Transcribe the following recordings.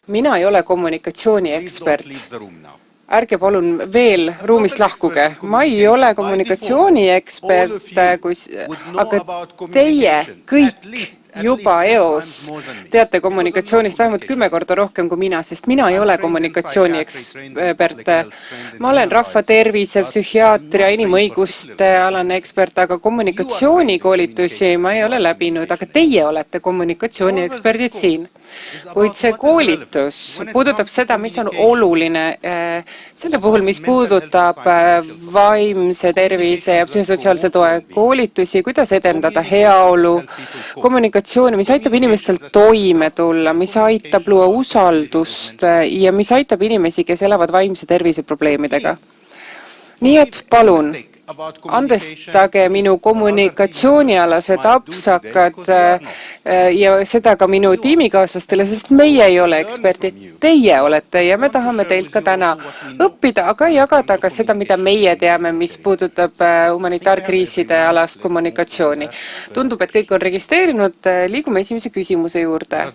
Mina ei ole kommunikatsiooni ekspert. Ärge palun veel ruumist lahkuge. Ma ei ole kommunikatsiooni ekspert, aga teie kõik juba eos teate kommunikatsioonist vähemalt 10 korda rohkem kui mina, sest mina ei ole kommunikatsiooni ekspert. Ma olen rahvatervise, psühhiaatria, inimõiguste alane ekspert, aga kommunikatsioonikoolitusi ma ei ole läbinud, aga teie olete kommunikatsiooni eksperdid siin. Kuid see koolitus puudutab seda, mis on oluline selle puhul, mis puudutab vaimse tervise ja psühhosotsiaalse toe koolitusi, kuidas edendada heaolu, kommunikatsiooni, mis aitab inimestel toime tulla, mis aitab luua usaldust ja mis aitab inimesi, kes elavad vaimse tervise probleemidega. Nii et palun, andestage minu kommunikatsioonialased apsakad ja seda ka minu tiimikaaslastele, sest meie ei ole eksperdid, teie olete ja me tahame teilt ka täna õppida, aga jagada ka seda, mida meie teame, mis puudutab humanitaarkriiside alast kommunikatsiooni. Tundub, et kõik on registreerinud, liigume esimese küsimuse juurde.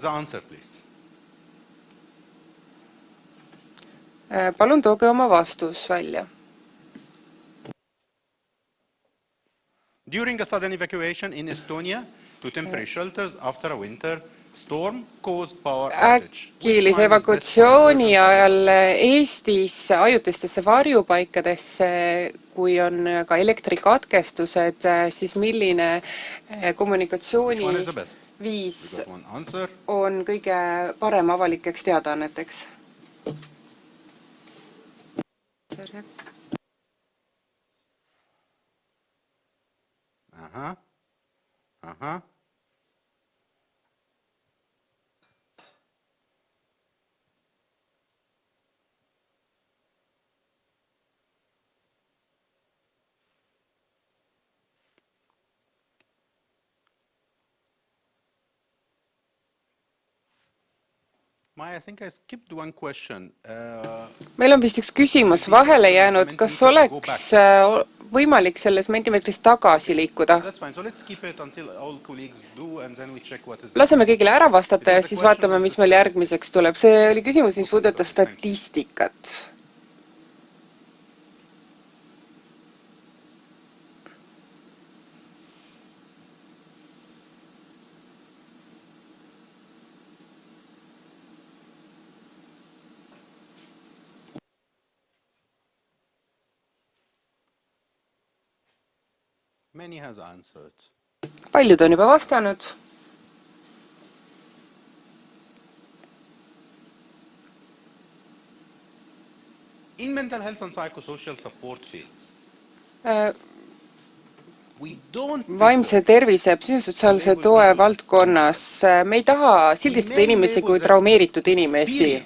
Palun tooge oma vastus välja. During a sudden evacuation in Estonia to temporary shelters after a winter storm caused power outage. Äkilise evakuatsiooni ajal Eestis ajutistesse varjupaikadesse, kui on ka elektrikatkestused, siis milline kommunikatsiooni viis on kõige parem avalikeks teadaanneteks? Meil on vist üks küsimus vahele jäänud, kas oleks võimalik selles mentimeetris tagasi liikuda? Laseme kõigile ära vastata ja siis vaatame, mis meil järgmiseks tuleb. See oli küsimus, mis puudutas statistikat. Paljud on juba vastanud. In mental health and psychosocial support field. Vaimse tervise ja psühhosotsiaalse toe valdkonnas me ei taha sildistada inimesi kui traumeeritud inimesi.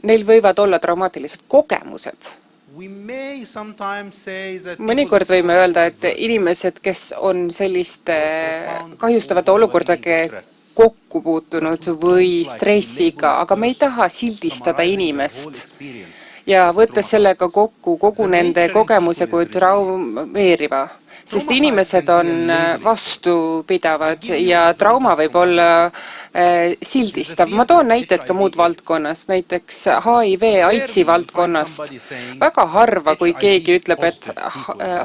Neil võivad olla traumaatilised kogemused. Mõnikord võime öelda, et inimesed, kes on selliste kahjustavate olukordadega kokku puutunud või stressiga, aga me ei taha sildistada inimest ja võttes sellega kokku kogu nende kogemuse kui traumeeriva. Sest inimesed on vastupidavad ja trauma võib olla sildistav. Ma toon näited ka muud valdkonnast, näiteks HIV, AIDSi valdkonnast. Väga harva, kui keegi ütleb, et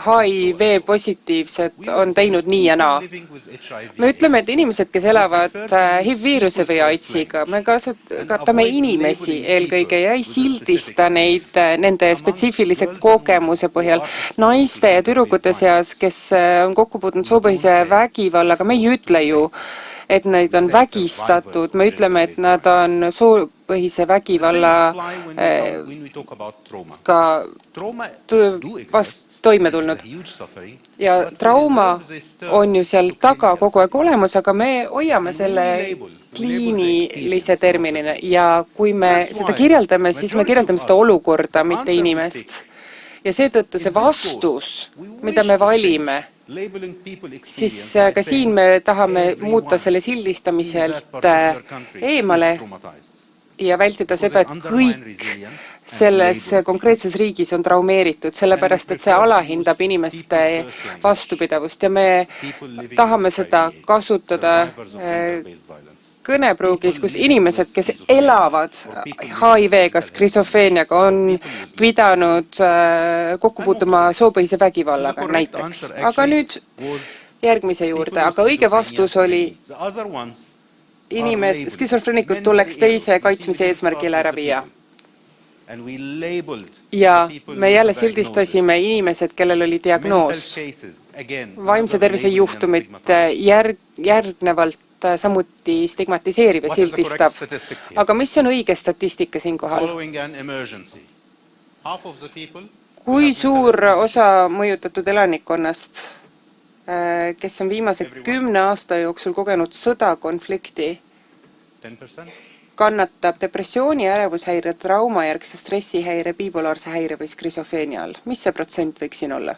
HIV positiivsed on teinud nii ja naa. Me ütleme, et inimesed, kes elavad HIV-viiruse või AIDSiga, me kasutame inimesi eelkõige ja ei sildista neid nende spetsiifilise kogemuse põhjal. Naiste ja tüdrukute seas, kes on kokku puutunud soopõhise vägivallaga, me ei ütle ju, et neid on vägistatud, me ütleme, et nad on soopõhise vägivalla ka toime tulnud. Ja trauma on ju seal taga kogu aeg olemas, aga me hoiame selle kliinilise terminina ja kui me seda kirjeldame, siis me kirjeldame seda olukorda, mitte inimest. Ja seetõttu see vastus, mida me valime, siis ka siin me tahame muuta selle sildistamiselt eemale ja vältida seda, et kõik selles konkreetses riigis on traumeeritud, sellepärast et see alahindab inimeste vastupidavust ja me tahame seda kasutada kõnepruugis, kus inimesed, kes elavad HIV-ga, skisofreeniaga, on pidanud kokku puutuma soopõhise vägivallaga näiteks. Aga nüüd järgmise juurde, aga õige vastus oli skisofreenikud tuleks teise kaitsmise eesmärgil ära viia. Ja me jälle sildistasime inimesed, kellel oli diagnoos. Vaimse tervise juhtumid järgnevalt samuti stigmatiseeriv ja sildistav. Aga mis on õige statistika siinkohal? Kui suur osa mõjutatud elanikkonnast, kes on viimase 10 aasta jooksul kogenud sõda, konflikti, kannatab depressiooni, ärevushäire, traumajärgse stressihäire, bipolaarse häire või skisofreenia all? Mis see protsent võiks siin olla?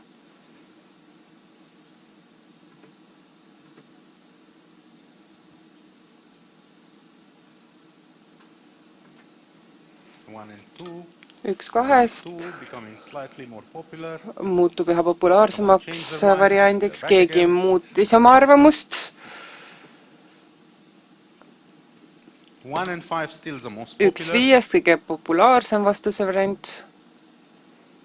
Üks kahest muutub üha populaarsemaks variandiks, keegi muutis oma arvamust. 1/5 kõige populaarsem vastuse variant.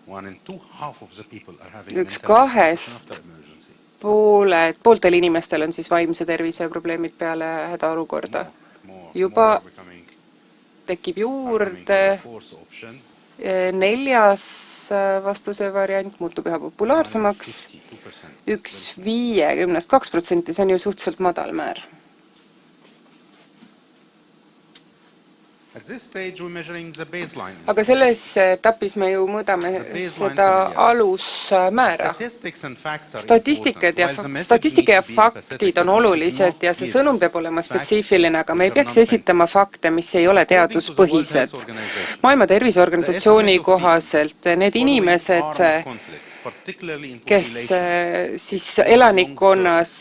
1/2 pooltel inimestel on siis vaimse tervise probleemid peale hädaolukorda. Juba tekib juurde 4. vastuse variant, muutub üha populaarsemaks. 1/50, 2%, see on ju suhteliselt madal määr. Aga selles etapis me ju mõõdame seda alusmäära. Statistika ja faktid on olulised ja see sõnum peab olema spetsiifiline, aga me ei peaks esitama fakte, mis ei ole teaduspõhised. Maailma Terviseorganisatsiooni kohaselt need inimesed, kes siis elanikkonnas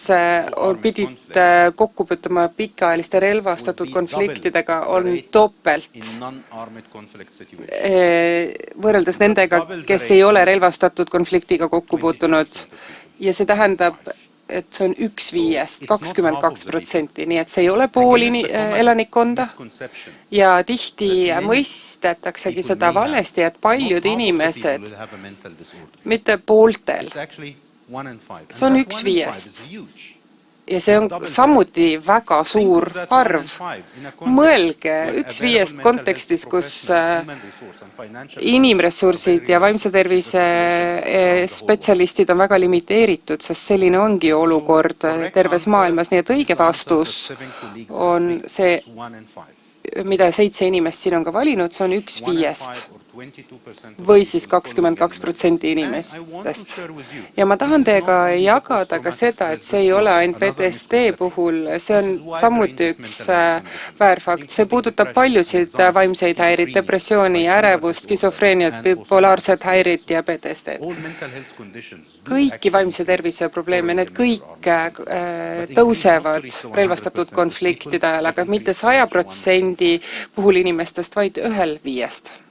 pidid kokku puutuma pikaajaliste relvastatud konfliktidega, on topelt võrreldes nendega, kes ei ole relvastatud konfliktiga kokku puutunud. Ja see tähendab, et see on 1/5, 22%, nii et see ei ole pool elanikkonda ja tihti mõistetaksegi seda valesti, et paljud inimesed, mitte pooltel, see on 1/5 ja see on samuti väga suur arv. Mõelge 1/5 kontekstis, kus inimressursid ja vaimse tervise spetsialistid on väga limiteeritud, sest selline ongi olukord terves maailmas, nii et õige vastus on see, mida 7 inimest siin on ka valinud, see on 1/5 või siis 22% inimestest. Ja ma tahan teiega jagada ka seda, et see ei ole ainult PTSD puhul, see on samuti üks väärfakt. See puudutab paljusid vaimseid häirid, depressiooni, ärevust, skisofreeniat, bipolaarset häirit ja PTSD. Kõiki vaimse tervise probleeme, need kõik tõusevad relvastatud konfliktide ajal, aga mitte 100% puhul inimestest, vaid 1/5.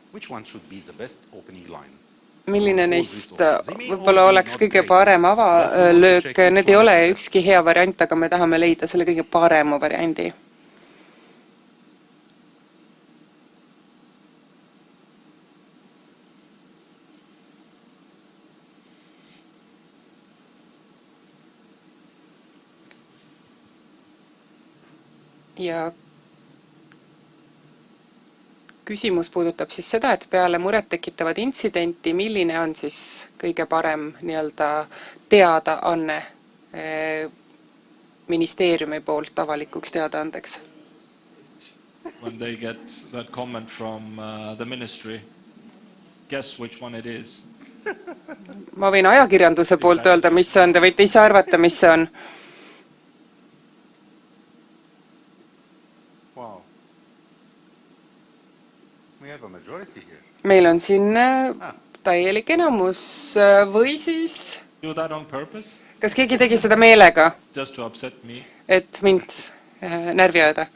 Milline neist võib-olla oleks kõige parem avalöök, need ei ole ükski hea variant, aga me tahame leida selle kõige parema variandi. Ja küsimus puudutab siis seda, et peale muret tekitavad intsidenti, milline on siis kõige parem teadaanne ministeeriumi poolt avalikuks teadaandeks? When they get that comment from the ministry, guess which one it is? Ma võin ajakirjanduse poolt öelda, mis see on, te võite ise arvata, mis see on. Meil on siin täielik enamus või siis... Kas keegi tegi seda meelega, et mind närvi ajada?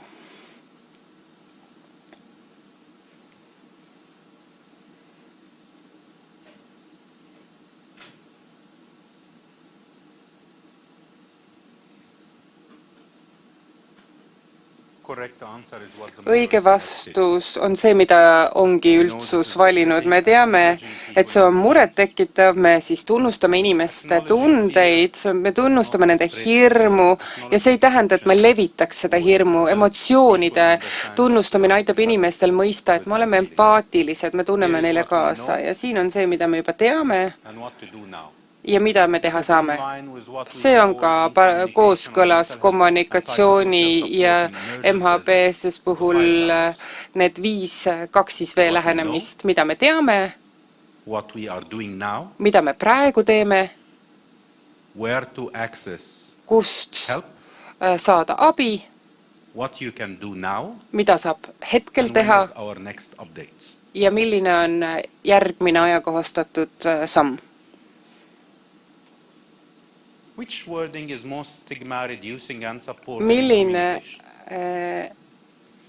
õige vastus on see, mida ongi üldsus valinud. Me teame, et see on murettekitav, me siis tunnustame inimeste tundeid, me tunnustame nende hirmu ja see ei tähenda, et me levitaks seda hirmu. Emotsioonide tunnustamine aitab inimestel mõista, et me oleme empaatilised, me tunneme neile kaasa ja siin on see, mida me juba teame ja mida me teha saame. See on ka kooskõlas kommunikatsiooni ja MHBS puhul need 2-2V lähenemist, mida me teame, mida me praegu teeme, kust saada abi, mida saab hetkel teha ja milline on järgmine ajakohastatud samm. Milline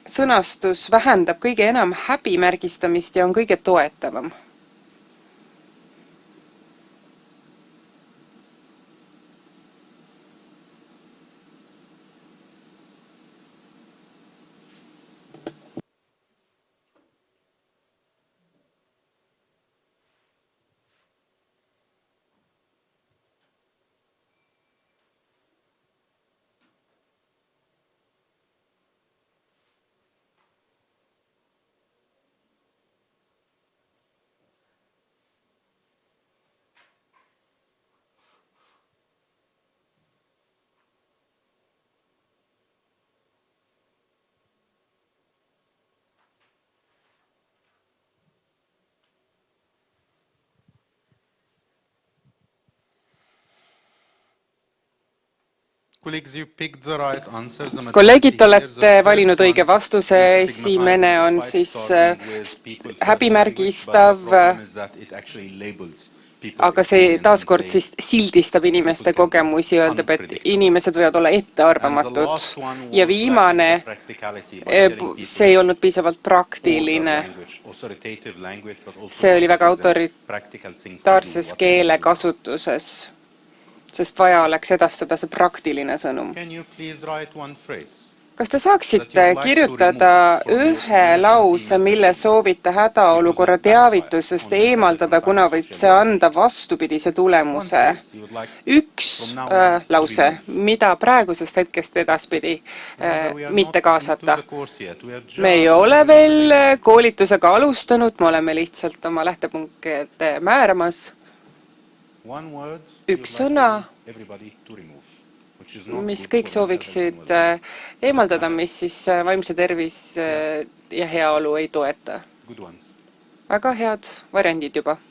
sõnastus vähendab kõige enam häbimärgistamist ja on kõige toetavam? Kolleegid, olete valinud õige vastuse. Esimene on siis häbimärgistav, aga see taaskord siis sildistab inimeste kogemusi, öeldab, et inimesed võivad olla ettearvamatud. Ja viimane, see ei olnud piisavalt praktiline. See oli väga autoritaarses keelekasutuses, sest vaja oleks edastada see praktiline sõnum. Kas te saaksite kirjutada ühe lause, mille soovite hädaolukorra teavitusest eemaldada, kuna võib see anda vastupidise tulemuse? Üks lause, mida praegusest hetkest edaspidi mitte kaasata. Me ei ole veel koolitusega alustanud, me oleme lihtsalt oma lähtepunkte määramas. Üks sõna, mis kõik sooviksid eemaldada, mis siis vaimse tervis ja heaolu ei toeta. Väga head variandid juba.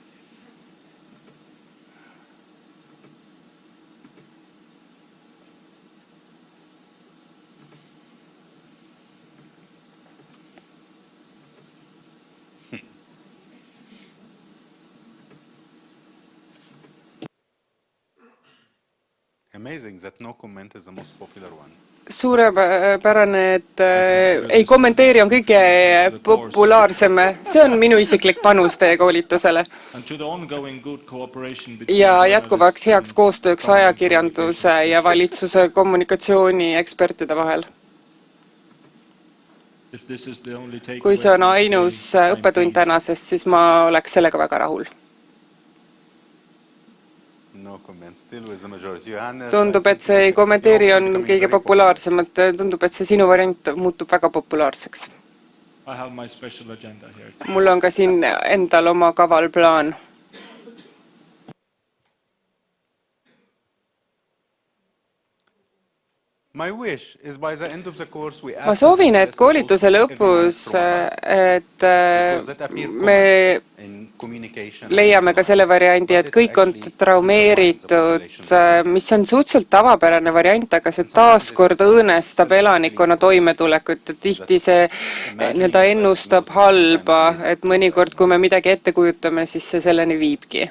Suurepärane, et ei kommenteeri on kõige populaarsem. See on minu isiklik panus teie koolitusele. Ja jätkuvaks heaks koostööks ajakirjanduse ja valitsuse kommunikatsiooni ekspertide vahel. Kui see on ainus õppetund tänasest, siis ma oleks sellega väga rahul. Tundub, et see ei kommenteeri on kõige populaarsemad. Tundub, et see sinu variant muutub väga populaarseks. Mul on ka siin endal oma kaval plaan. Ma soovin, et koolituse lõpus, et me leiame ka selle variandi, et kõik on traumeeritud, mis on suhteliselt tavapärane variant, aga see taaskord õõnestab elanikkonna toimetulekut ja tihti see ennustab halba, et mõnikord, kui me midagi ette kujutame, siis see selleni viibki.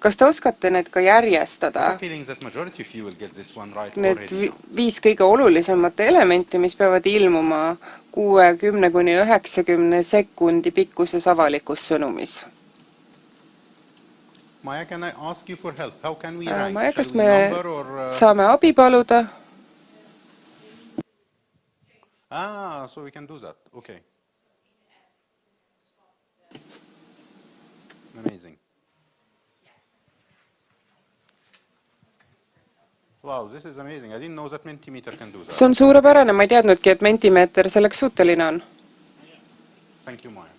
Kas te oskate need ka järjestada? Need 5 kõige olulisemat elementi, mis peavad ilmuma 60–90 sekundi pikkuses avalikus sõnumis. Maja, kas me saame abi paluda? So we can do that. Okay. Amazing. Wow, this is amazing. I didn't know that Mentimeter can do that. See on suurepärane, ma ei teadnudki, et Mentimeter selleks suuteline on. Thank you, Maja.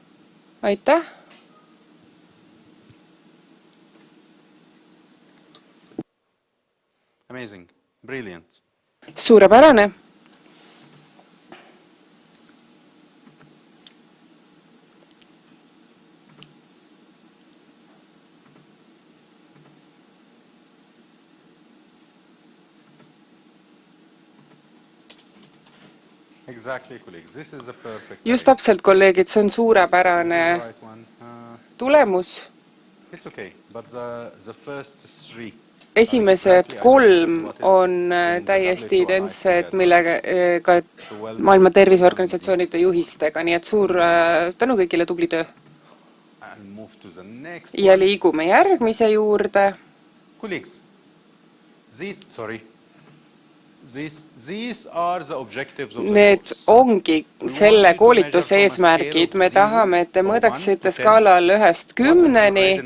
Aitäh! Amazing. Brilliant. Suurepärane! Exactly, colleagues. This is a perfect. Just täpselt, kolleegid, see on suurepärane tulemus. It's okay, but the first three. Esimesed 3 on täiesti identsed, millega Maailma Terviseorganisatsioonide juhistega, nii et suur tänu kõigile, tubli töö. Ja liigume järgmise juurde. Colleagues, Need ongi selle koolituse eesmärgid. Me tahame, et te mõõdaksite skaalal 1–10,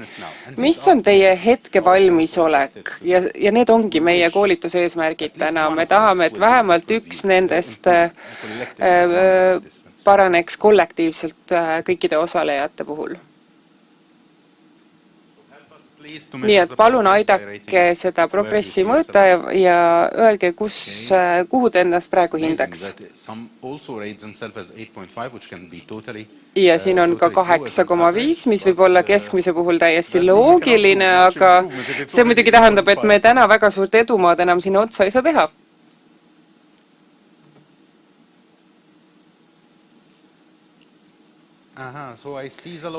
mis on teie hetke valmisolek. Ja need ongi meie koolituse eesmärgid täna. Me tahame, et vähemalt üks nendest paraneks kollektiivselt kõikide osalejate puhul. Nii et palun aidake seda progressi mõõta ja öelge, kuhu te ennast praegu hindaks. Ja siin on ka 8,5, mis võib olla keskmise puhul täiesti loogiline, aga see muidugi tähendab, et me täna väga suurt edumaad enam sinna otsa ei saa teha.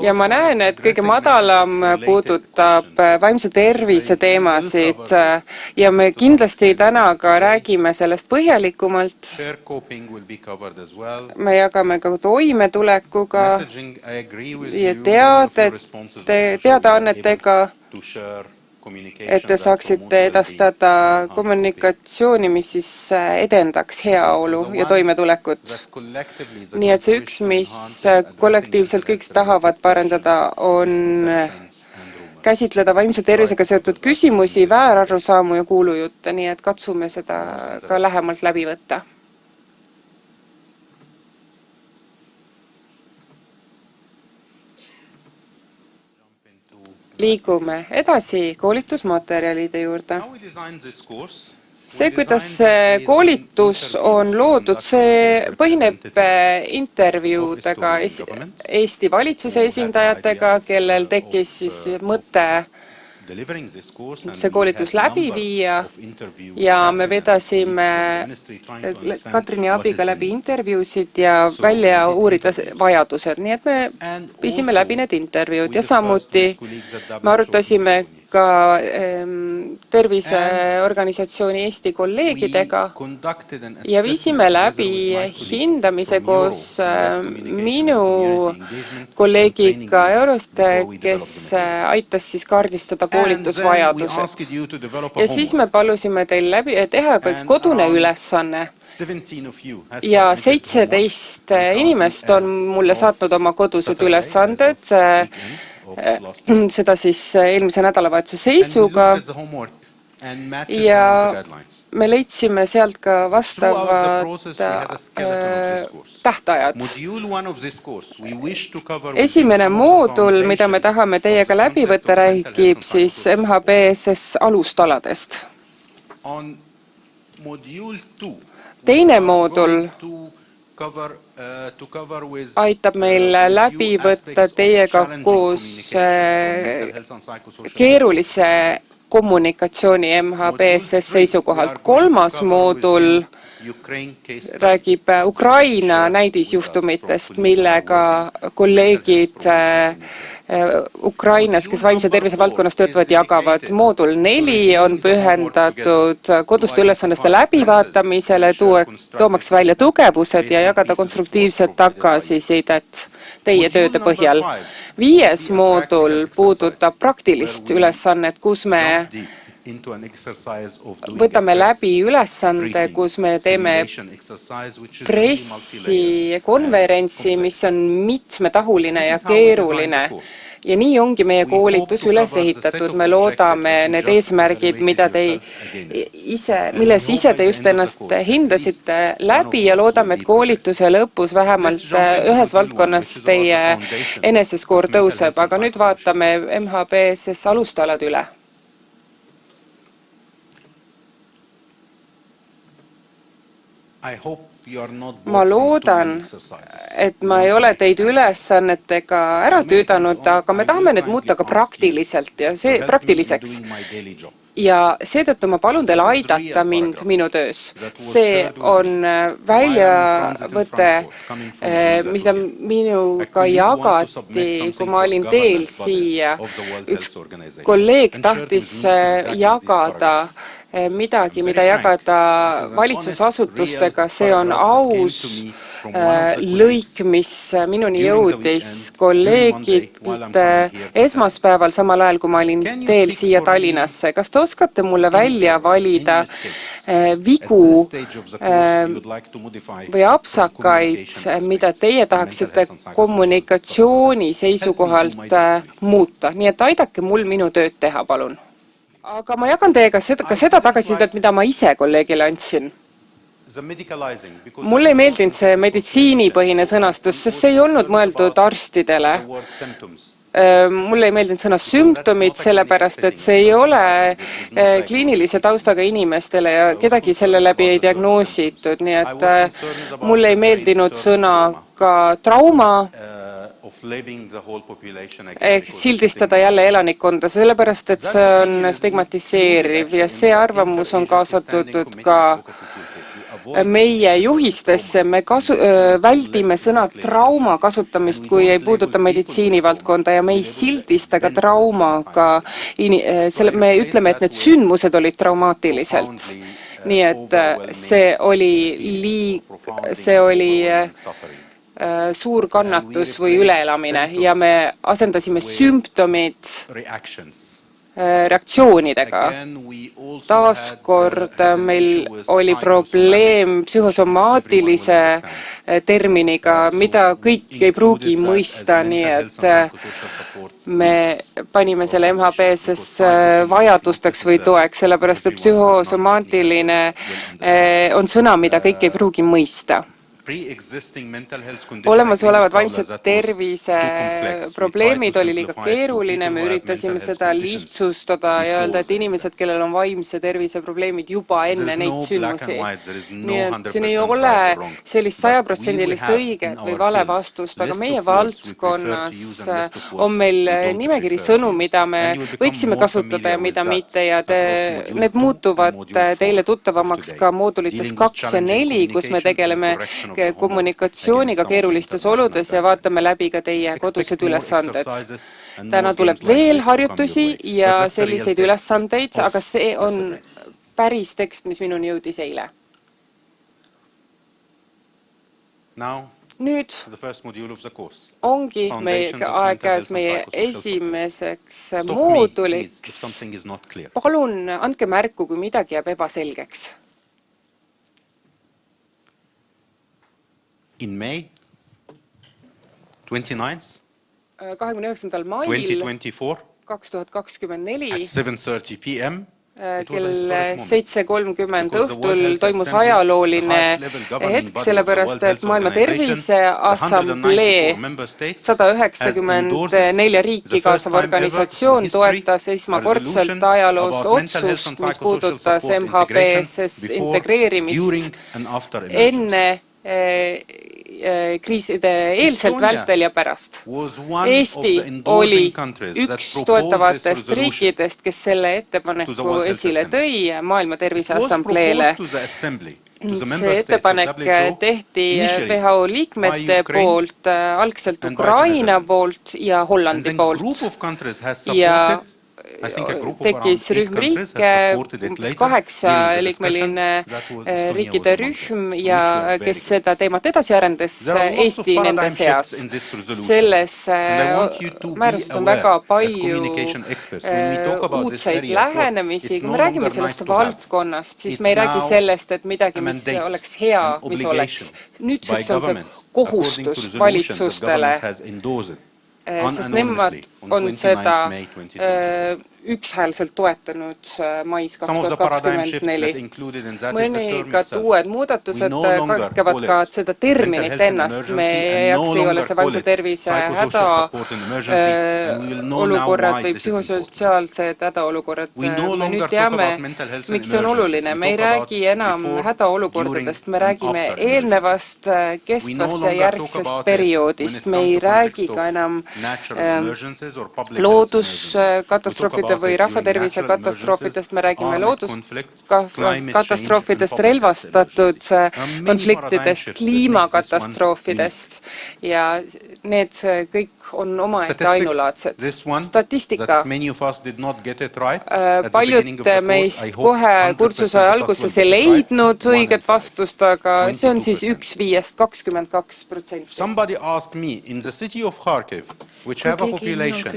Ja ma näen, et kõige madalam puudutab vaimse tervise teemasid ja me kindlasti täna ka räägime sellest põhjalikumalt. Me jagame ka toimetulekuga ja teadaannetega, et te saaksite edastada kommunikatsiooni, mis siis edendaks heaolu ja toimetulekut. Nii et see üks, mis kollektiivselt kõik tahavad parandada, on käsitleda vaimse tervisega seotud küsimusi, väärarusaamu ja kuulujutte, nii et katsume seda ka lähemalt läbi võtta. Liigume edasi koolitusmaterjalide juurde. See, kuidas see koolitus on loodud, see põhineb intervjuudega Eesti valitsuse esindajatega, kellel tekkis siis mõte see koolitus läbi viia ja me vedasime Katrini abiga läbi intervjuusid ja välja uurida vajadused. Nii et me viisime läbi need intervjuud ja samuti me arutasime ka terviseorganisatsiooni Eesti kolleegidega ja viisime läbi hindamise koos minu kolleegiga Eurost, kes aitas siis kaardistada koolitusvajadused. Ja siis me palusime teil teha ka üks kodune ülesanne ja 17 inimest on mulle saatnud oma kodused ülesanded, seda siis eelmise nädalavahetuse seisuga ja me leidsime sealt ka vastavad tähtajad. Esimene moodul, mida me tahame teiega läbi võtta, räägib siis MHBSS alustaladest. Teine moodul aitab meil läbi võtta teiega koos keerulise kommunikatsiooni MHBSS seisukohalt. Kolmas moodul räägib Ukraina näidisjuhtumitest, millega kolleegid Ukrainas, kes vaimse tervise valdkonnas töötavad, jagavad. Moodul 4 on pühendatud koduste ülesannete läbivaatamisele, toomaks välja tugevused ja jagada konstruktiivset tagasisidet teie tööde põhjal. 5. moodul puudutab praktilist ülesannet, kus me into an exercise of doing võtame a press läbi ülesande, briefing, kus me teeme simulation exercise, which is really multi-layered. pressikonverentsi, mis on mitmetahuline ja This is how we designed the keeruline. course. Ja nii ongi meie We hope koolitus to üles cover the ehitatud. set of Me loodame objectives need that you just eesmärgid, mida te evaluated yourself milles we ise hope te by just the end of the ennast course, at hindasite least läbi one ja of us loodame, will et be koolituse lõpus vähemalt Let's jump into ühes module valdkonnas one, which is about the teie foundations eneseskoor of mental tõuseb. health Aga and nüüd psychosocial vaatame safety. MHBSS alustalad üle. I hope you are not Ma bored from too loodan, many exercises. et ma ei ole teid ülesannetega ära tüüdanud, aga me tahame need muuta ka praktiliselt ja To help me in praktiliseks. doing my daily job. Ja seetõttu ma palun teil aidata mind minu töös. See on väljavõte, mida minuga jagati, kui ma olin teel siia. Üks kolleeg tahtis jagada midagi, mida jagada valitsusasutustega. See on aus lõik, mis minuni jõudis kolleegilt esmaspäeval, samal ajal, kui ma olin teel siia Tallinnasse. Kas te oskate mulle välja valida vigu või apsakaid, mida teie tahaksite kommunikatsiooni seisukohalt muuta? Nii et aidake mul minu tööd teha, palun. Aga ma jagan teiega ka seda tagasisidet, mida ma ise kolleegile andsin. Mulle ei meeldinud see meditsiinipõhine sõnastus, sest see ei olnud mõeldud arstidele. Mulle ei meeldinud sõna sümptomid, sellepärast, et see ei ole kliinilise taustaga inimestele ja kedagi selle läbi ei diagnoositud. Nii et mulle ei meeldinud sõna ka trauma, ehk sildistada jälle elanikkonda, sellepärast, et see on stigmatiseeriv ja see arvamus on kaasatud ka meie juhistesse. Me väldime sõna trauma kasutamist, kui ei puuduta meditsiinivaldkonda ja me ei sildista ka traumaga. Me ütleme, et need sündmused olid traumaatiliselt. Nii et see oli suur kannatus või üleelamine ja me asendasime sümptomid reaktsioonidega. Taaskord meil oli probleem psühhosomaatilise terminiga, mida kõik ei pruugi mõista, nii et me panime selle MHBSS vajadusteks või toeks, sellepärast et psühhosomaatiline on sõna, mida kõik ei pruugi mõista. Olemasolevad vaimse tervise probleemid oli liiga keeruline, me üritasime seda lihtsustada ja öelda, et inimesed, kellel on vaimse tervise probleemid juba enne neid sündmusi. Nii et siin ei ole sellist 100% õiget või vale vastust, aga meie valdkonnas on meil nimekiri sõnu, mida me võiksime kasutada ja mida mitte ja need muutuvad teile tuttavamaks ka moodulites 2 ja 4, kus me tegeleme kommunikatsiooniga keerulistes oludes ja vaatame läbi ka teie kodused ülesanded. Täna tuleb veel harjutusi ja selliseid ülesandeid, aga see on päris tekst, mis minuni jõudis eile. Nüüd ongi aeg käes meie esimeseks mooduliks. Palun andke märku, kui midagi jääb ebaselgeks. In May 29th, 29. mail 2024 at 7:30 p.m. kell 7:30 õhtul toimus ajalooline hetk, sellepärast et Maailma Terviseassamblee 194 riiki kaasav organisatsioon toetas esmakordselt ajaloost otsust, mis puudutas MHBSS integreerimist enne kriiside eelselt, vältel ja pärast. Eesti oli üks toetavatest riikidest, kes selle ettepaneku esile tõi Maailma Terviseassambleele. See ettepanek tehti WHO liikmete poolt, algselt Ukraina poolt ja Hollandi poolt. Ja tekkis rühm riike, umbes 8-liikmeline riikide rühm ja kes seda teemat edasi arendas, Eesti nende seas. Selles määruses on väga palju uudseid lähenemisi. Kui me räägime sellest valdkonnast, siis me ei räägi sellest, et midagi, mis oleks hea, mis oleks. Nüüdseks on see kohustus valitsustele, sest nemad on seda ükshäälselt toetanud mais 2024. Mõningad uued muudatused katkevad ka seda terminit ennast. Me jaoks ei ole see vaimse tervise hädaolukorrad või psühhosotsiaalsed hädaolukorrad. Me nüüd teame, miks see on oluline. Me ei räägi enam hädaolukordadest, me räägime eelnevast, kestvast ja järgsest perioodist. Me ei räägi ka enam looduskatastroofide või rahvatervise katastroofidest, me räägime looduskatastroofidest, relvastatud konfliktidest, kliimakatastroofidest ja need kõik on omaette ainulaadsed. Statistika. Paljud meist kohe kursuse alguses ei leidnud õiget vastust, aga see on siis 1/5, 22%. Which have a population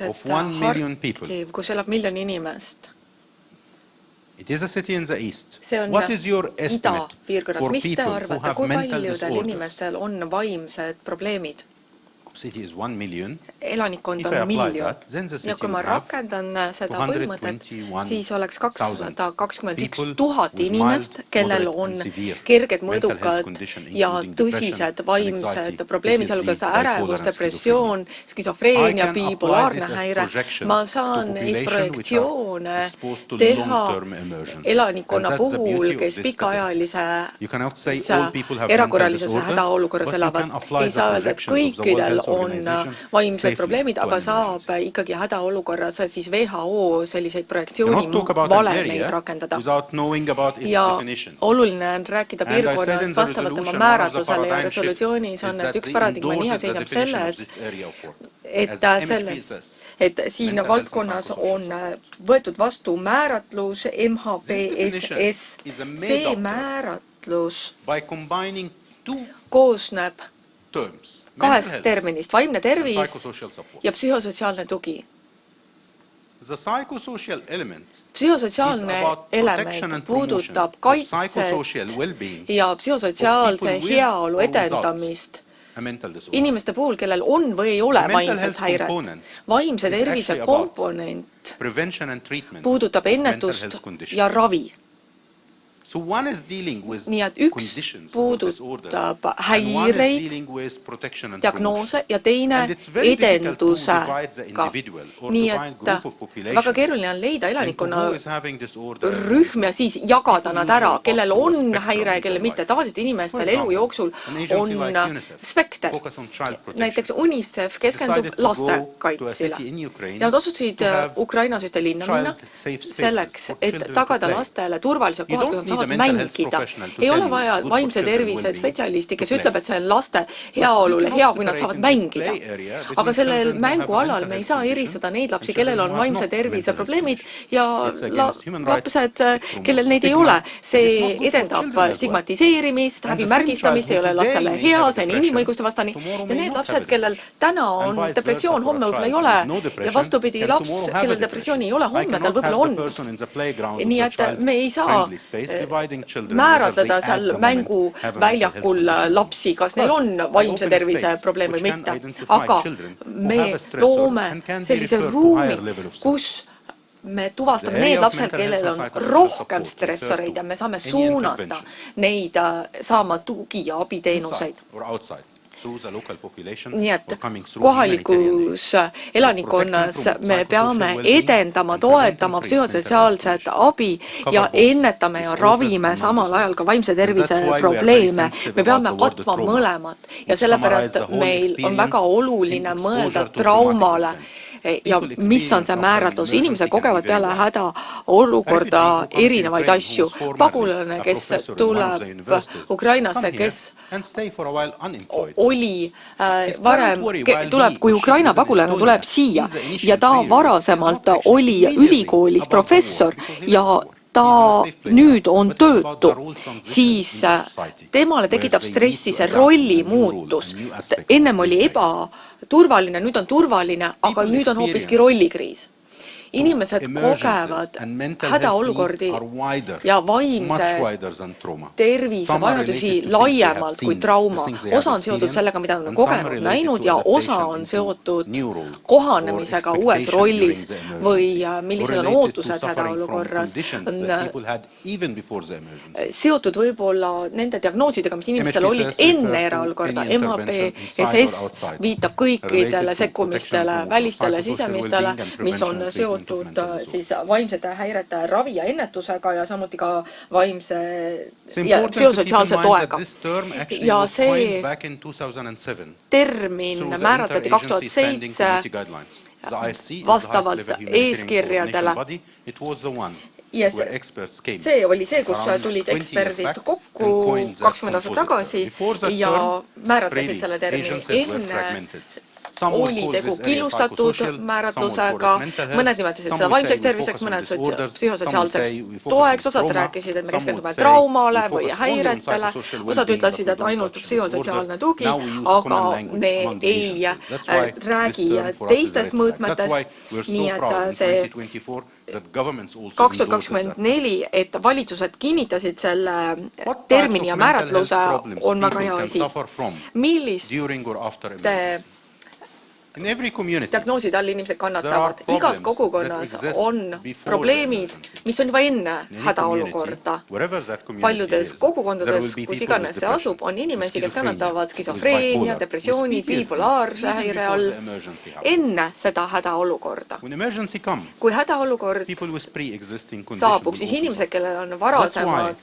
of 1 million people. Kus elab miljon inimest. It is a city in the east. What is your estimate for people who have mental disorders? Inimestel on vaimsed probleemid. City is 1 million. Elanikkond on miljon. Ja kui ma rakendan seda põhimõtet, siis oleks 221 000 inimest, kellel on kerged, mõõdukad ja tõsised vaimsed probleemid, sealhulgas ärevus, depressioon, skisofreenia, bipolaarne häire. Ma saan neid projektsioone teha elanikkonna puhul, kes pikaajalises erakorralises hädaolukorras elavad. Ei saa öelda, et kõikidel on vaimsed probleemid, aga saab ikkagi hädaolukorras siis WHO selliseid projektsiooni valemeid rakendada. Ja oluline on rääkida piirkonnast vastavalt tema määratlusele ja resolutsioonis on, et üks paradigma nihe seisab selles, et siin valdkonnas on võetud vastu määratlus MHPSS. See määratlus koosneb kahest terminist, vaimne tervis ja psühhosotsiaalne tugi. Psühhosotsiaalne element puudutab kaitset ja psühhosotsiaalse heaolu edendamist inimeste puhul, kellel on või ei ole vaimset häiret. Vaimse tervise komponent puudutab ennetust ja ravi. Nii et üks puudutab häireid, diagnoose ja teine edendusega. Nii et väga keeruline on leida elanikkonna rühm ja siis jagada nad ära, kellel on häire ja kellel mitte. Tavaliselt inimestel elu jooksul on spekter. Näiteks UNICEF keskendub lastekaitsile. Nad otsustasid Ukrainas ühte linna minna selleks, et tagada lastele turvalise kohad, kus on mängida. Ei ole vaja vaimse tervise spetsialisti, kes ütleb, et see on laste heaolule hea, kui nad saavad mängida. Aga sellel mängualal me ei saa eristada neid lapsi, kellel on vaimse tervise probleemid ja lapsed, kellel neid ei ole. See edendab stigmatiseerimist, häbimärgistamist, ei ole lastele hea, see on inimõiguste vastani. Ja need lapsed, kellel täna on depressioon, homme võib-olla ei ole. Ja vastupidi, laps, kellel depressiooni ei ole, homme tal võib-olla on. Nii et me ei saa määratleda seal mänguväljakul lapsi, kas neil on vaimse tervise probleem või mitte. Aga me loome sellise ruumi, kus me tuvastame need lapsed, kellel on rohkem stressoreid ja me saame suunata neid saama tugi- ja abiteenuseid. Nii et kohalikus elanikkonnas me peame edendama, toetama psühhosotsiaalset abi ja ennetame ja ravime samal ajal ka vaimse tervise probleeme. Me peame katma mõlemat ja sellepärast meil on väga oluline mõelda traumale ja mis on see määratlus. Inimesed kogevad peale hädaolukorda erinevaid asju. Pagulane, kes tuleb Ukrainasse, kes oli varem, kui Ukraina pagulane tuleb siia ja ta varasemalt oli ülikoolis professor ja ta nüüd on töötu, siis temale tekitab stressi see rolli muutus. Ennem oli ebaturvaline, nüüd on turvaline, aga nüüd on hoopiski rollikriis. Inimesed kogevad hädaolukordi ja vaimse tervise vajadusi laiemalt kui trauma. Osa on seotud sellega, mida on kogenud, näinud ja osa on seotud kohanemisega uues rollis või millised on ootused hädaolukorras. Seotud võib-olla nende diagnoosidega, mis inimestel olid enne eraolukorda. MHPSS viitab kõikidele sekkumistele, välistele, sisemistele, mis on seotud siis vaimsete häirete ravi ja ennetusega ja samuti ka vaimse ja psühhosotsiaalse toega. Ja see termin määratleti 2007 vastavalt eeskirjadele. Ja see oli see, kus tulid eksperdid kokku 20 aastat tagasi ja määratlesid selle termini. Enne oli tegu killustatud määratlusega, mõned nimetasid seda vaimseks terviseks, mõned psühhosotsiaalseks toeks, osad rääkisid, et me keskendume traumale või häiretele, osad ütlesid, et ainult psühhosotsiaalne tugi, aga me ei räägi teistest mõõtmetest, nii et see 2024, et valitsused kinnitasid selle termini ja määratluse on väga hea asi. Milliste diagnoosid all inimesed kannatavad. Igas kogukonnas on probleemid, mis on juba enne hädaolukorda. Paljudes kogukondades, kus iganes see asub, on inimesi, kes kannatavad skisofreenia, depressiooni, bipolaarse häire all enne seda hädaolukorda. Kui hädaolukord saabub, siis inimesed, kellel on varasemad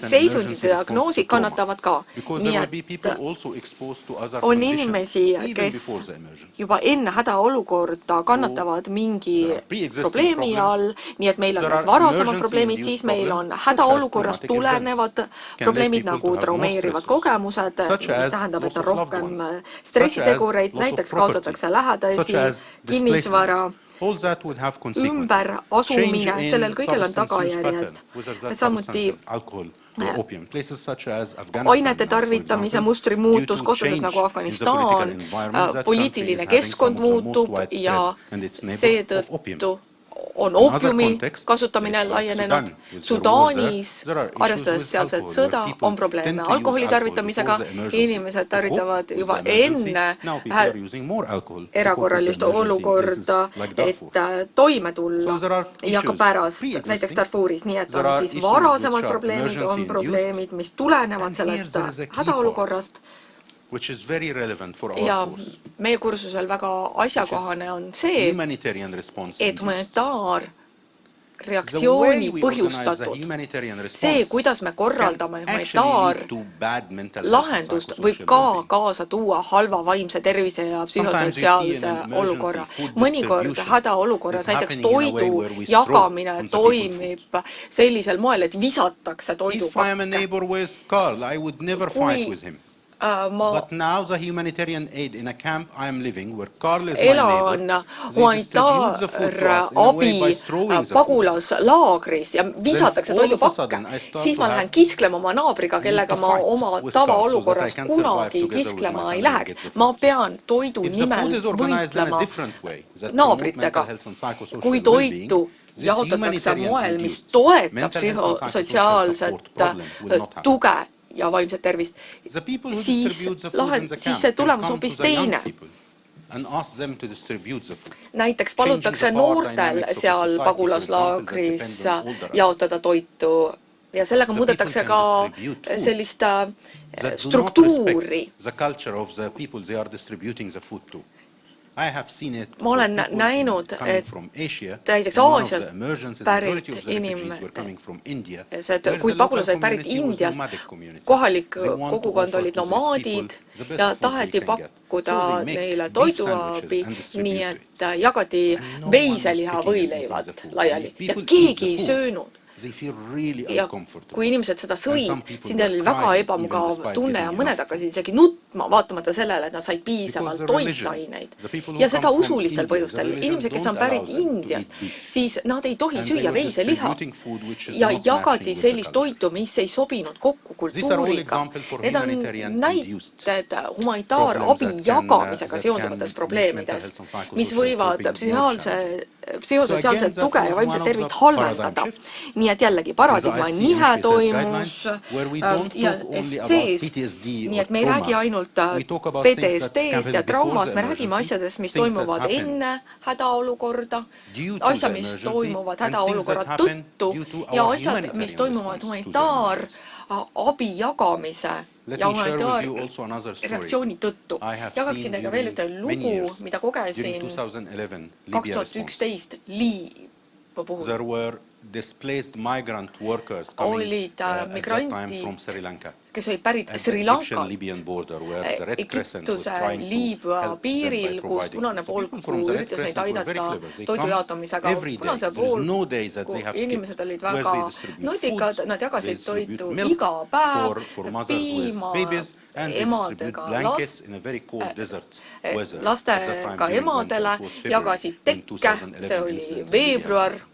seisundid ja diagnoosid, kannatavad ka. Nii et on inimesi, kes juba enne hädaolukorda kannatavad mingi probleemi all, nii et meil on need varasemad probleemid, siis meil on hädaolukorrast tulenevad probleemid nagu traumeerivad kogemused, mis tähendab, et on rohkem stressitegureid, näiteks kaotatakse lähedasi, kinnisvara, ümber asumine, sellel kõigel on tagajärjed. Samuti ainete tarvitamise mustri muutus kohtades nagu Afganistan, poliitiline keskkond muutub ja seetõttu on oopiumi kasutamine laienenud. Sudaanis, arvestades sealset sõda, on probleeme alkoholi tarvitamisega. Inimesed tarvitavad juba enne erakorralist olukorda, et toime tulla ja ka pärast, näiteks Darfuris. Nii et on siis varasemad probleemid, on probleemid, mis tulenevad sellest hädaolukorrast. Ja meie kursusel väga asjakohane on see, et humanitaarreaktsiooni põhjustatud. See, kuidas me korraldame humanitaarlahendust, võib ka kaasa tuua halva vaimse tervise ja psühhosotsiaalse olukorra. Mõnikord hädaolukorras näiteks toidu jagamine toimib sellisel moel, et visatakse toidupakke. But now the humanitarian aid in a camp I am living where Carl is my neighbor. Elan humanitaarabi pagulaslaagris ja visatakse toidupakke. Siis ma lähen kisklema oma naabriga, kellega ma oma tavaolukorras kunagi kisklema ei läheks. Ma pean toidu nimel võitlema naabritega. Kui toitu jaotatakse moel, mis toetab psühhosotsiaalset tuge ja vaimset tervist, siis see tulemus hoopis teine. Näiteks palutakse noortel seal pagulaslaagris jaotada toitu ja sellega muudetakse ka sellist struktuuri. ma olen näinud, et näiteks Aasiast pärit inimesed, kui pagulased pärit Indiast, kohalik kogukond olid nomaadid ja taheti pakkuda neile toiduabi, nii et jagati veiseliha võileivad laiali ja keegi ei söönud. Ja kui inimesed seda sõid, siin oli väga ebamugav tunne ja mõned hakkasid isegi nutma, vaatamata sellele, et nad said piisavalt toitaineid. Ja seda usulistel põhjustel. Inimesed, kes on pärit Indiast, siis nad ei tohi süüa veiseliha ja jagati sellist toitu, mis ei sobinud kokku kultuuriga. Need on näited humanitaarabi jagamisega seonduvatest probleemidest, mis võivad psühhosotsiaalset tuge ja vaimset tervist halvendada. Nii et jällegi paradigma nihe toimus ja SC-s, nii et me ei räägi ainult PTSD-st ja traumast, me räägime asjadest, mis toimuvad enne hädaolukorda, asjad, mis toimuvad hädaolukorra tõttu ja asjad, mis toimuvad humanitaarabi jagamise ja humanitaarreaktsiooni tõttu. Jagaksin teiega veel ühte lugu, mida kogesin 2011 Liiva puhul. Olid migrandid, kes olid pärit Sri Lanka, Egiptuse Liibüa piiril, kus punane poolkuu üritas neid aidata toidu jaotamisega. Punase poolkuu inimesed olid väga nutikad, nad jagasid toitu iga päev, piima emadega lastega emadele, jagasid tekke, see oli veebruar,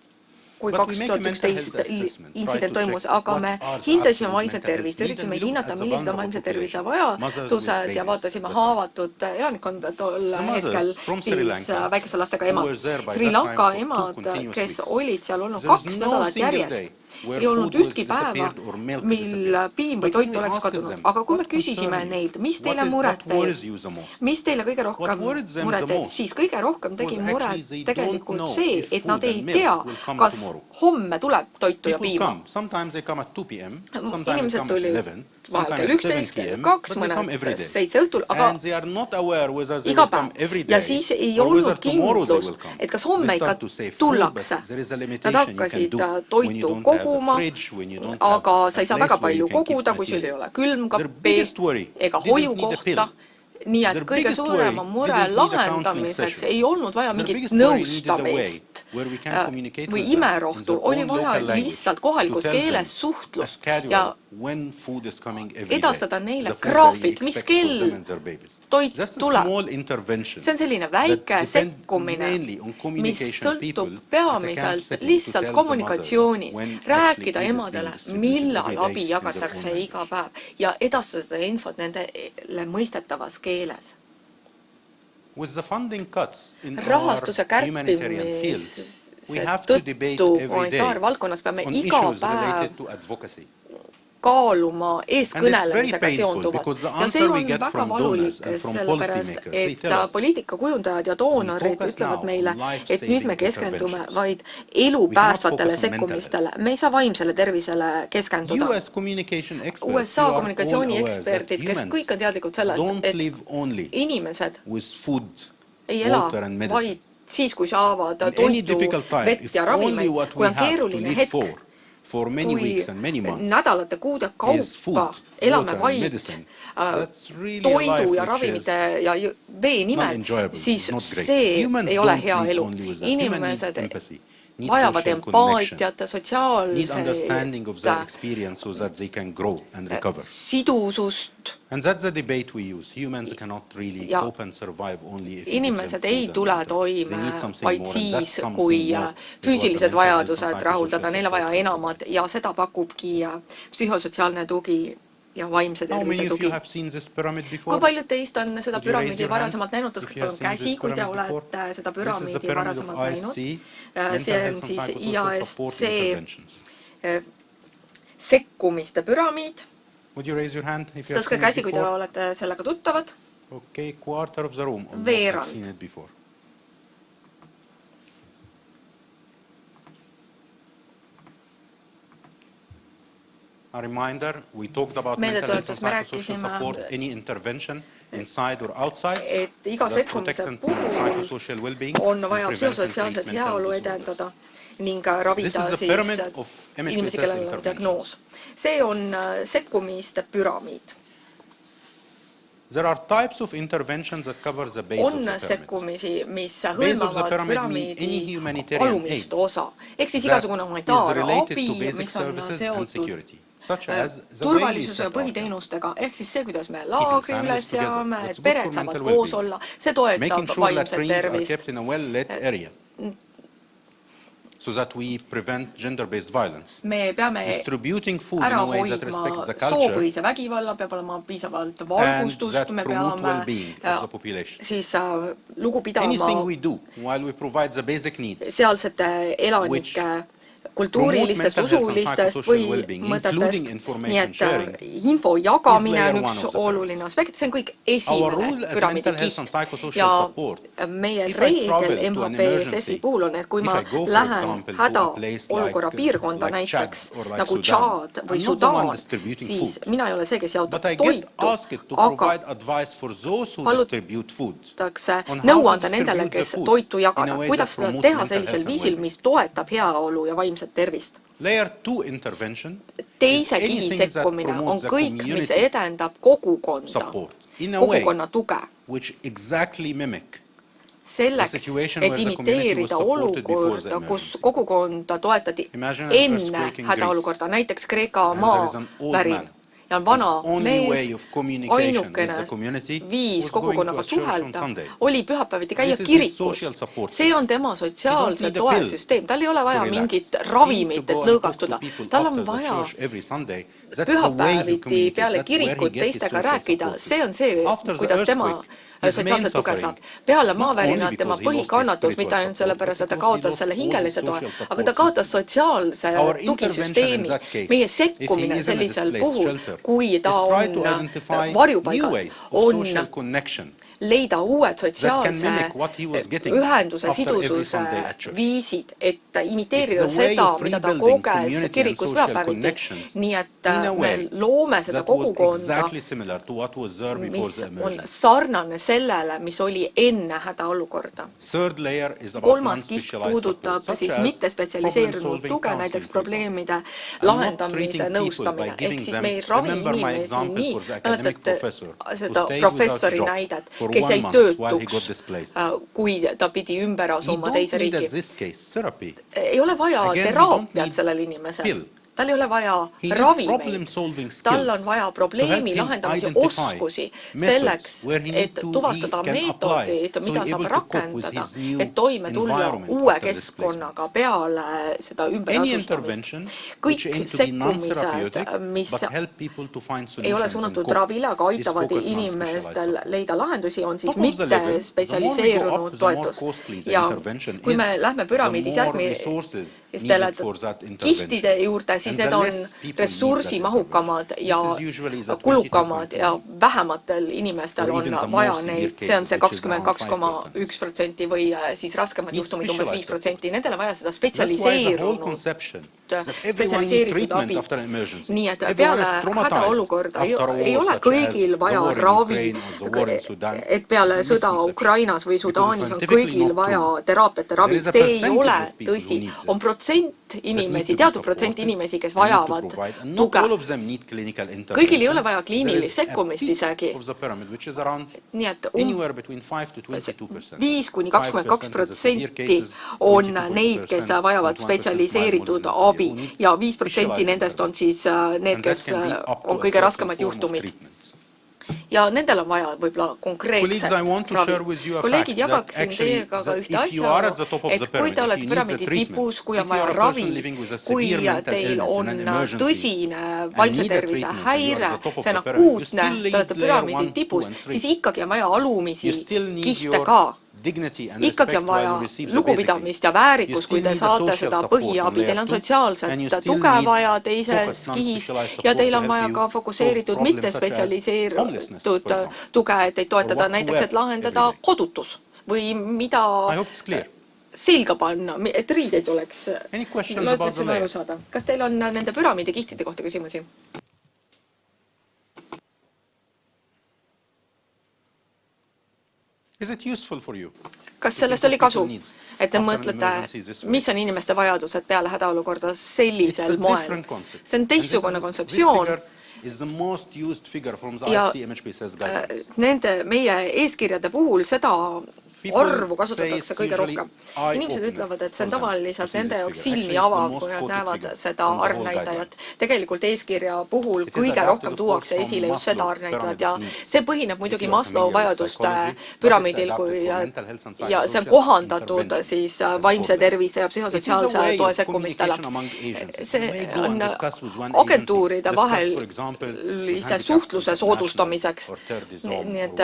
kui 2011 intsident toimus, aga me hindasime vaimset tervist, üritasime hinnata, millised on vaimse tervise vajadused ja vaatasime haavatud elanikkonda tol hetkel siis väikeste lastega emad. Sri Lanka emad, kes olid seal olnud 2 nädalat järjest, ei olnud ühtki päeva, mil piim või toit oleks kadunud. Aga kui me küsisime neilt, mis teile muret teeb, mis teile kõige rohkem muret teeb, siis kõige rohkem tegi muret tegelikult see, et nad ei tea, kas homme tuleb toitu ja piima. Inimesed tuli vahel kell 11, kell 2, mõned 7 õhtul, aga iga päev. Ja siis ei olnud kindlus, et kas homme ikka tullakse. Nad hakkasid toitu koguma, aga sa ei saa väga palju koguda, kui sul ei ole külmkappi ega hoiukohta. Nii et kõige suurema mure lahendamiseks ei olnud vaja mingit nõustamist või imerohtu, oli vaja lihtsalt kohalikus keeles suhtlust ja edastada neile graafik, mis kell toit tuleb. See on selline väike sekkumine, mis sõltub peamiselt lihtsalt kommunikatsioonis, rääkida emadele, millal abi jagatakse iga päev ja edastada seda infot nendele mõistetavas keeles. Rahastuse kärpimise tõttu humanitaarvaldkonnas peame iga päev kaaluma eeskõnelemisega seonduvat. Ja see on väga valulik, sellepärast, et poliitikakujundajad ja doonorid ütlevad meile, et nüüd me keskendume vaid elu päästvatele sekkumistele. Me ei saa vaimsele tervisele keskenduda. USA kommunikatsioonieksperdid, kes kõik on teadlikud sellest, et inimesed ei ela vaid siis, kui saavad toitu, vett ja ravimeid, kui on keeruline hetk, kui nädalate kuude kaupa elame vaid toidu ja ravimite ja vee nimel, siis see ei ole hea elu. Inimesed vajavad empaatiat, sotsiaalset sidusust. Ja inimesed ei tule toime vaid siis, kui füüsilised vajadused rahuldada, neile vaja enamat ja seda pakubki psühhosotsiaalne tugi ja vaimse tervise tugi. Kui paljud teist on seda püramiidi varasemalt näinud, tõstke palun käsi, kui te olete seda püramiidi varasemalt näinud. See on siis IASC sekkumiste püramiid. Tõstke käsi, kui te olete sellega tuttavad. Veerand. A reminder, we talked about mental health and psychosocial support, any intervention inside or outside et iga sekkumise psychosocial well-being on vaja psühhosotsiaalset heaolu edendada ning ravida siis inimesi, kellel on diagnoos. See on sekkumiste püramiid. There are types of interventions that cover the base of the pyramid. On sekkumisi, mis hõlmavad püramiidi alumist osa. Ehk siis igasugune humanitaarabi, mis on seotud turvalisuse ja põhiteenustega. Ehk siis see, kuidas me laagri üles seame, et pered saavad koos olla, see toetab vaimset tervist. So that we prevent gender-based violence. Me peame ära hoidma soopõhise vägivalla, peab olema piisavalt valgustust, me peame siis lugu pidama sealsete elanike kultuurilistest, usulistest põhimõtetest, nii et info jagamine on üks oluline aspekt, see on kõik esimene püramiidi kiht. Ja meie reegel MHPSS-i puhul on, et kui ma lähen hädaolukorra piirkonda näiteks nagu Tšaad või Sudaan, siis mina ei ole see, kes jaotab toitu, aga palutakse nõuanda nendele, kes toitu jagada. Kuidas seda teha sellisel viisil, mis toetab heaolu ja vaimset tervist? Teise kihi sekkumine on kõik, mis edendab kogukonda, kogukonna tuge. Selleks, et imiteerida olukorda, kus kogukonda toetati enne hädaolukorda, näiteks Kreeka maavärin. Ja on vana mees, ainukene viis kogukonnaga suhelda, oli pühapäeviti käia kirikus. See on tema sotsiaalse toesüsteem. Tal ei ole vaja mingit ravimit, et lõõgastuda. Tal on vaja pühapäeviti peale kirikut teistega rääkida. See on see, kuidas tema sotsiaalset tuge saab. Peale maavärinat tema põhikannatus, mitte ainult sellepärast, et ta kaotas selle hingelise toe, aga ta kaotas sotsiaalse tugisüsteemi. Meie sekkumine sellisel puhul, kui ta on varjupaigas, on leida uued sotsiaalse ühenduse sidususe viisid, et imiteerida seda, mida ta koges kirikus pühapäeviti. Nii et me loome seda kogukonda, mis on sarnane sellele, mis oli enne hädaolukorda. Kolmas kiht puudutab siis mittespetsialiseerunud tuge, näiteks probleemide lahendamise nõustamine. Ehk siis me ei ravi inimesi nii, mäletate seda professori näidet, kes jäi töötuks, kui ta pidi ümber asuma teise riigi. Ei ole vaja teraapiat sellel inimesel. Tal ei ole vaja ravimeid. Tal on vaja probleemi lahendamise oskusi selleks, et tuvastada meetodid, mida saab rakendada, et toime tulla uue keskkonnaga peale seda ümberasustamist. Kõik sekkumised, mis ei ole suunatud ravile, aga aitavad inimestel leida lahendusi, on siis mitte spetsialiseerunud toetus. Ja kui me lähme püramiidis järgmistele kihtide juurde, siis need on ressursimahukamad ja kulukamad ja vähematel inimestel on vaja neid, see on see 22,1% või siis raskemad juhtumid umbes 5%, nendel on vaja seda spetsialiseeritud abi. Nii et peale hädaolukorda ei ole kõigil vaja ravi, et peale sõda Ukrainas või Sudaanis on kõigil vaja teraapiate ravi. See ei ole tõsi. On inimesi, teatud protsent inimesi, kes vajavad tuge. Kõigil ei ole vaja kliinilist sekkumist isegi. Nii et 5–22% on neid, kes vajavad spetsialiseeritud abi ja 5% nendest on siis need, kes on kõige raskemad juhtumid. Ja nendel on vaja võib-olla konkreetset ravi. Kolleegid, jagaksin teiega ka ühte asja, et kui te olete püramiidi tipus, kui on vaja ravi, kui teil on tõsine vaimse tervise häire, see on akuutne, te olete püramiidi tipus, siis ikkagi on vaja alumisi kihte ka. Ikkagi on vaja lugupidamist ja väärikust, kui te saate seda põhiabi. Teil on sotsiaalset tuge vaja teises kihis ja teil on vaja ka fokuseeritud, mitte spetsialiseeritud tuge, et teid toetada näiteks, et lahendada kodutus või mida selga panna, et riideid oleks. Any questions about the layer? Kas teil on nende püramiidi kihtide kohta küsimusi? Is it useful for you? Kas sellest oli kasu, et te mõtlete, mis on inimeste vajadused peale hädaolukorda sellisel moel? See on teistsugune kontseptsioon ja nende meie eeskirjade puhul seda arvu kasutatakse kõige rohkem. Inimesed ütlevad, et see on tavaliselt nende jaoks silmi avav, kui nad näevad seda arvnäitajat. Tegelikult eeskirja puhul kõige rohkem tuuakse esile just seda arvnäitajat ja see põhineb muidugi Maslow vajaduste püramiidil ja see on kohandatud siis vaimse tervise ja psühhosotsiaalse toe sekkumistele. See on agentuuride vahelise suhtluse soodustamiseks. Nii et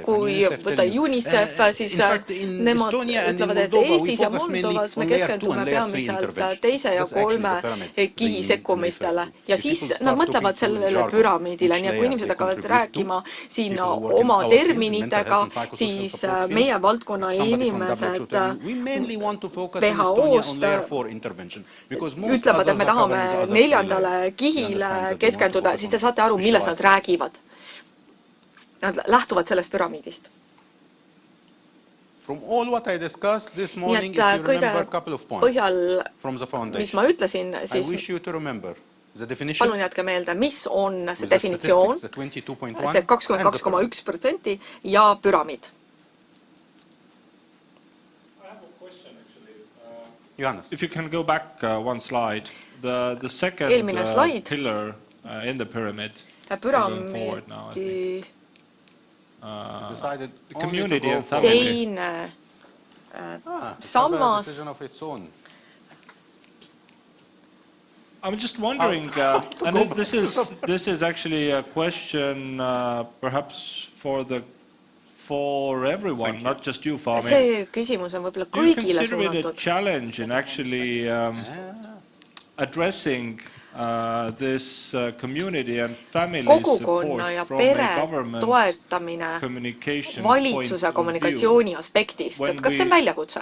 kui võtta UNICEF, siis nemad ütlevad, et Eestis ja Moldovas me keskendume peamiselt teise ja kolme kihi sekkumistele. Ja siis nad mõtlevad sellele püramiidile, nii kui inimesed hakkavad rääkima siin oma terminitega, siis meie valdkonna inimesed WHO-st ütlevad, et me tahame 4. kihile keskenduda, siis te saate aru, millest nad räägivad. Nad lähtuvad sellest püramiidist. From all what I discussed this morning, if you remember a couple of points from the foundation, I wish you to remember the definition, palun jätke meelde, mis on see definitsioon, see 22,1% ja püramiid. If you can go back one slide, the second pillar in the pyramid, püramiidi community and family. Teine sammas. I'm just wondering, and this is actually a question perhaps for everyone, not just you, Fahmi. See küsimus on võib-olla kõigile suunatud. Do you consider it a challenge in actually addressing this community and family kogukonna ja pere toetamine valitsuse kommunikatsiooni aspektist, et kas see on väljakutse?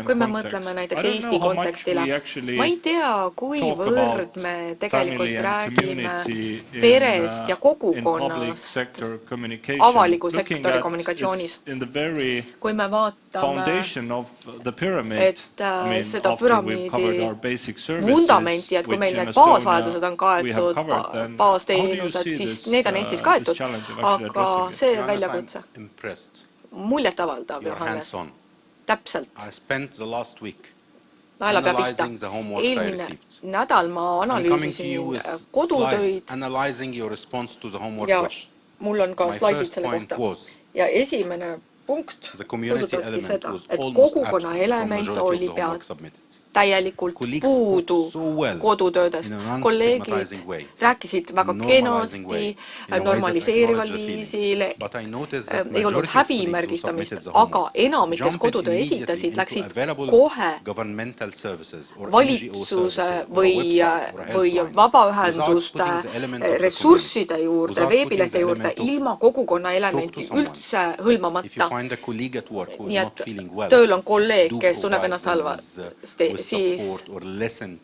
Kui me mõtleme näiteks Eesti kontekstile, ma ei tea, kuivõrd me tegelikult räägime perest ja kogukonnast avaliku sektori kommunikatsioonis. Kui me vaatame, et seda püramiidi vundamenti, et kui meil need baasvajadused on kaetud, baasteenused, siis need on Eestis kaetud, aga see väljakutse. Muljetavaldav, Johannes. Täpselt. Naela peab pihta. Eelmine nädal ma analüüsisin kodutöid ja mul on ka slaidid selle kohta. Ja esimene punkt puudutaski seda, et kogukonna element oli täielikult puudu kodutöödest. Kolleegid rääkisid väga kenasti, normaliseerival viisil, ei olnud häbimärgistamist, aga enamikes kodutöö esitasid, läksid kohe valitsuse või vabaühenduste ressursside juurde, veebilehte juurde, ilma kogukonna elementi üldse hõlmamata. Nii et tööl on kolleeg, kes tunneb ennast halvasti, siis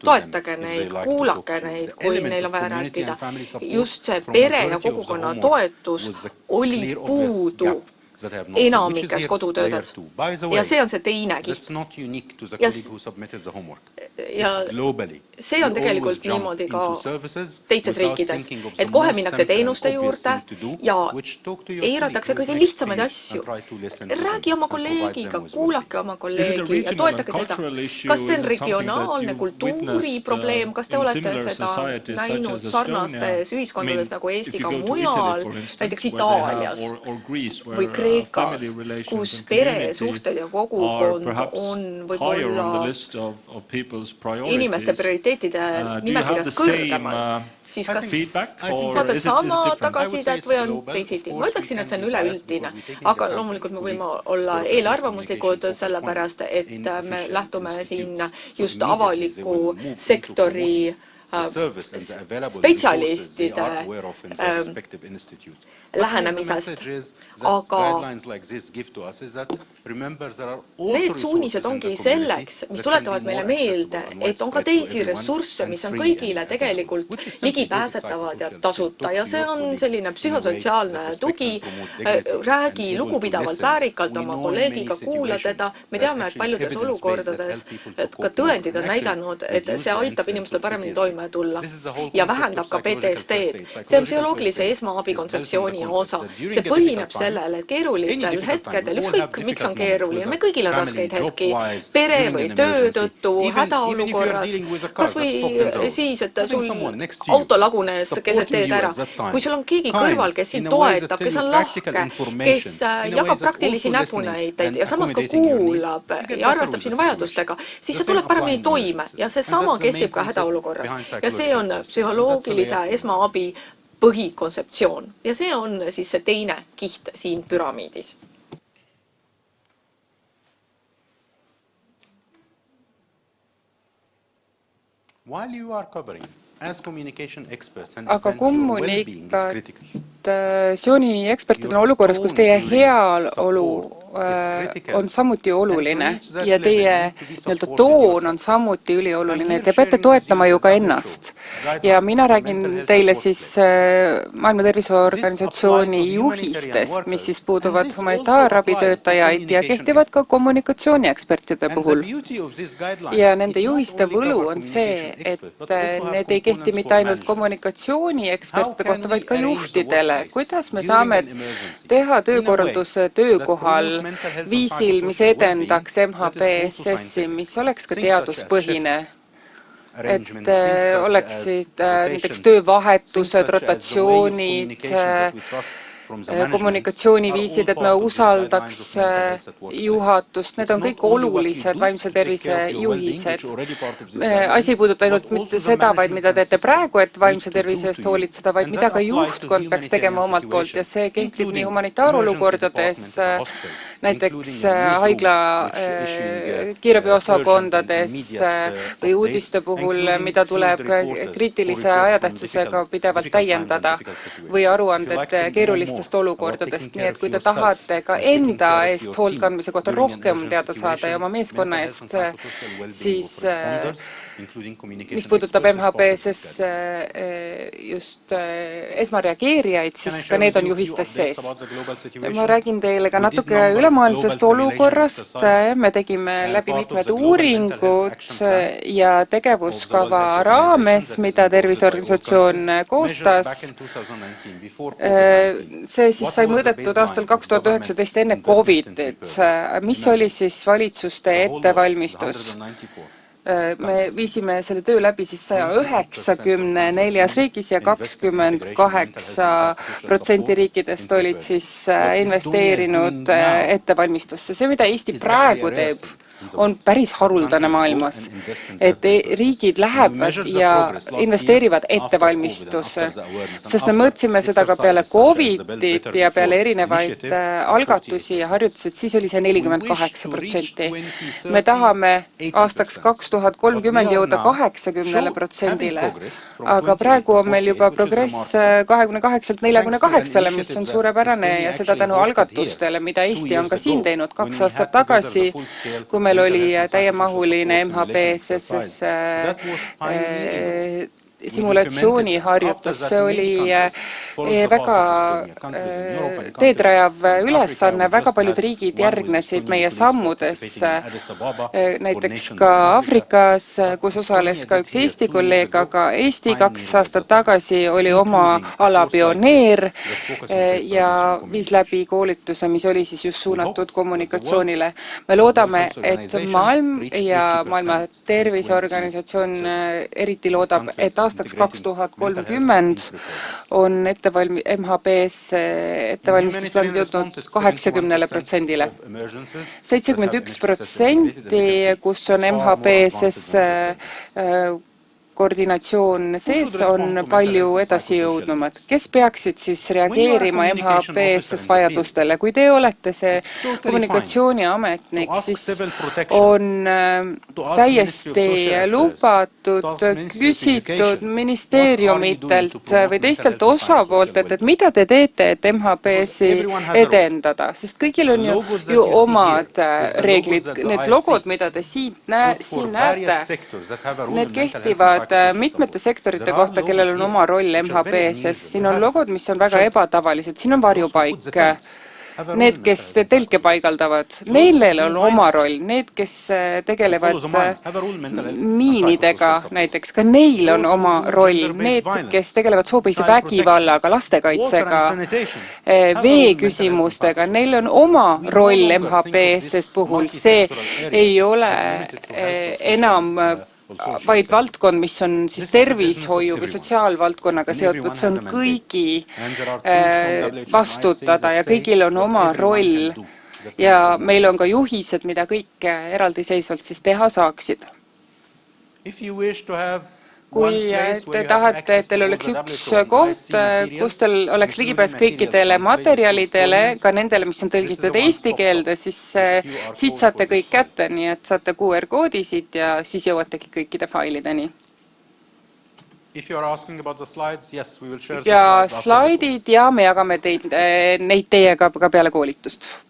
toetage neid, kuulake neid, kui neil on vaja rääkida. Just see pere ja kogukonna toetus oli puudu enamikes kodutöödes. Ja see on see teine kiht. Ja see on tegelikult niimoodi ka teistes riikides, et kohe minnakse teenuste juurde ja eiratakse kõige lihtsamaid asju. Räägi oma kolleegiga, kuulake oma kolleegi ja toetage teda. Kas see on regionaalne kultuuriprobleem, kas te olete seda näinud sarnastes ühiskondades nagu Eesti ka mujal, näiteks Itaalias või Kreekas, kus peresuhted ja kogukond on võib-olla inimeste prioriteetide nimekirjas kõrgemal, siis kas saate sama tagasisidet või on teisiti? Ma ütleksin, et see on üleüldine, aga loomulikult me võime olla eelarvamuslikud sellepärast, et me lähtume siin just avaliku sektori spetsialistide lähenemisest, aga need suunised ongi selleks, mis tuletavad meile meelde, et on ka teisi ressursse, mis on kõigile tegelikult ligipääsetavad ja tasuta ja see on selline psühhosotsiaalne tugi, räägi lugupidavalt, väärikalt oma kolleegiga, kuula teda, me teame, et paljudes olukordades, et ka tõendid on näidanud, et see aitab inimestel paremini toime tulla ja vähendab ka PTSD-d. See on psühholoogilise esmaabi kontseptsiooni osa. See põhineb sellele, et keerulistel hetkedel, ükskõik miks on keeruline, me kõigil on raskeid hetki, pere või töö tõttu, hädaolukorras, kas või siis, et sul auto lagunes keset teed ära. Kui sul on keegi kõrval, kes sind toetab, kes on lahke, kes jagab praktilisi näpunäiteid ja samas ka kuulab ja arvestab sinu vajadustega, siis see tuleb paremini toime ja see sama kehtib ka hädaolukorras. Ja see on psühholoogilise esmaabi põhikontseptsioon ja see on siis see teine kiht siin püramiidis. Aga kommunikatsiooni ekspertidena olukorras, kus teie heaolu on samuti oluline ja teie toon on samuti ülioluline. Te peate toetama ju ka ennast. Ja mina räägin teile siis Maailma Terviseorganisatsiooni juhistest, mis siis puuduvad humanitaarabitöötajaid ja kehtivad ka kommunikatsiooni-ekspertide puhul. Ja nende juhiste võlu on see, et need ei kehti mitte ainult kommunikatsiooni-ekspertide kohta, vaid ka juhtidele. Kuidas me saame teha töökorralduse töökohal viisil, mis edendaks MHPSS-i, mis oleks ka teaduspõhine, et oleksid näiteks töövahetused, rotatsioonid, kommunikatsiooniviisid, et me usaldaks juhatust, need on kõik olulised vaimse tervise juhised. Asi ei puuduta ainult mitte seda, vaid mida teete praegu, et vaimse tervise eest hoolitseda, vaid mida ka juhtkond peaks tegema omalt poolt ja see kehtib nii humanitaarolukordades, näiteks haigla kiirabiosakondades või uudiste puhul, mida tuleb kriitilise ajatähtsusega pidevalt täiendada või aruanded keerulistest olukordadest. Nii et kui te tahate ka enda eest hoolt kandmise kohta rohkem teada saada ja oma meeskonna eest, siis mis puudutab MHPSS just esmareageerijaid, siis ka need on juhistes sees. Ma räägin teile ka natuke ülemaailmsest olukorrast. Me tegime läbi mitmed uuringud ja tegevuskava raames, mida Terviseorganisatsioon koostas. See siis sai mõõdetud aastal 2019 enne COVID-it. Mis oli siis valitsuste ettevalmistus? Me viisime selle töö läbi siis 194 riigis ja 28% riikidest olid siis investeerinud ettevalmistusse. See, mida Eesti praegu teeb, on päris haruldane maailmas, et riigid lähevad ja investeerivad ettevalmistusse, sest me mõõtsime seda ka peale COVID-it ja peale erinevaid algatusi ja harjutused, siis oli see 48%. Me tahame aastaks 2030 jõuda 80%-le, aga praegu on meil juba progress 28-48, mis on suurepärane ja seda tänu algatustele, mida Eesti on ka siin teinud 2 aastat tagasi, kui meil oli täiemahuline MHPSS simulatsiooniharjutus. See oli väga teedrajav ülesanne, väga paljud riigid järgnesid meie sammudes, näiteks ka Aafrikas, kus osales ka üks Eesti kolleeg, aga Eesti 2 aastat tagasi oli oma ala pioneer ja viis läbi koolituse, mis oli siis just suunatud kommunikatsioonile. Me loodame, et maailm ja Maailma Terviseorganisatsioon eriti loodab, et aastaks 2030 on MHPS ettevalmistusplaanid jõudnud 80%-le. 71%, kus on MHPSS koordinatsioon sees on palju edasi jõudnumad. Kes peaksid siis reageerima MHPSS vajadustele? Kui te olete see kommunikatsiooniametnik, siis on täiesti lubatud küsitud ministeeriumitelt või teistelt osapooltelt, et mida te teete, et MHPS-i edendada, sest kõigil on ju omad reeglid. Need logod, mida te siin näete, need kehtivad mitmete sektorite kohta, kellel on oma roll MHPSS. Siin on logod, mis on väga ebatavalised. Siin on varjupaik. Need, kes telke paigaldavad, neil on oma roll. Need, kes tegelevad miinidega, näiteks, ka neil on oma roll. Need, kes tegelevad soopõhise vägivallaga, lastekaitsega, veeküsimustega, neil on oma roll MHPSS puhul. See ei ole enam vaid valdkond, mis on siis tervishoiu või sotsiaalvaldkonnaga seotud, see on kõigi vastutada ja kõigil on oma roll ja meil on ka juhised, mida kõik eraldiseisvalt siis teha saaksid. Kui te tahate, et teil oleks üks koht, kus teil oleks ligipääs kõikidele materjalidele, ka nendele, mis on tõlgitud eesti keelde, siis siit saate kõik kätte, nii et saate QR-koodi siit ja siis jõuategi kõikide failideni. Ja slaidid ja me jagame neid teiega ka peale koolitust.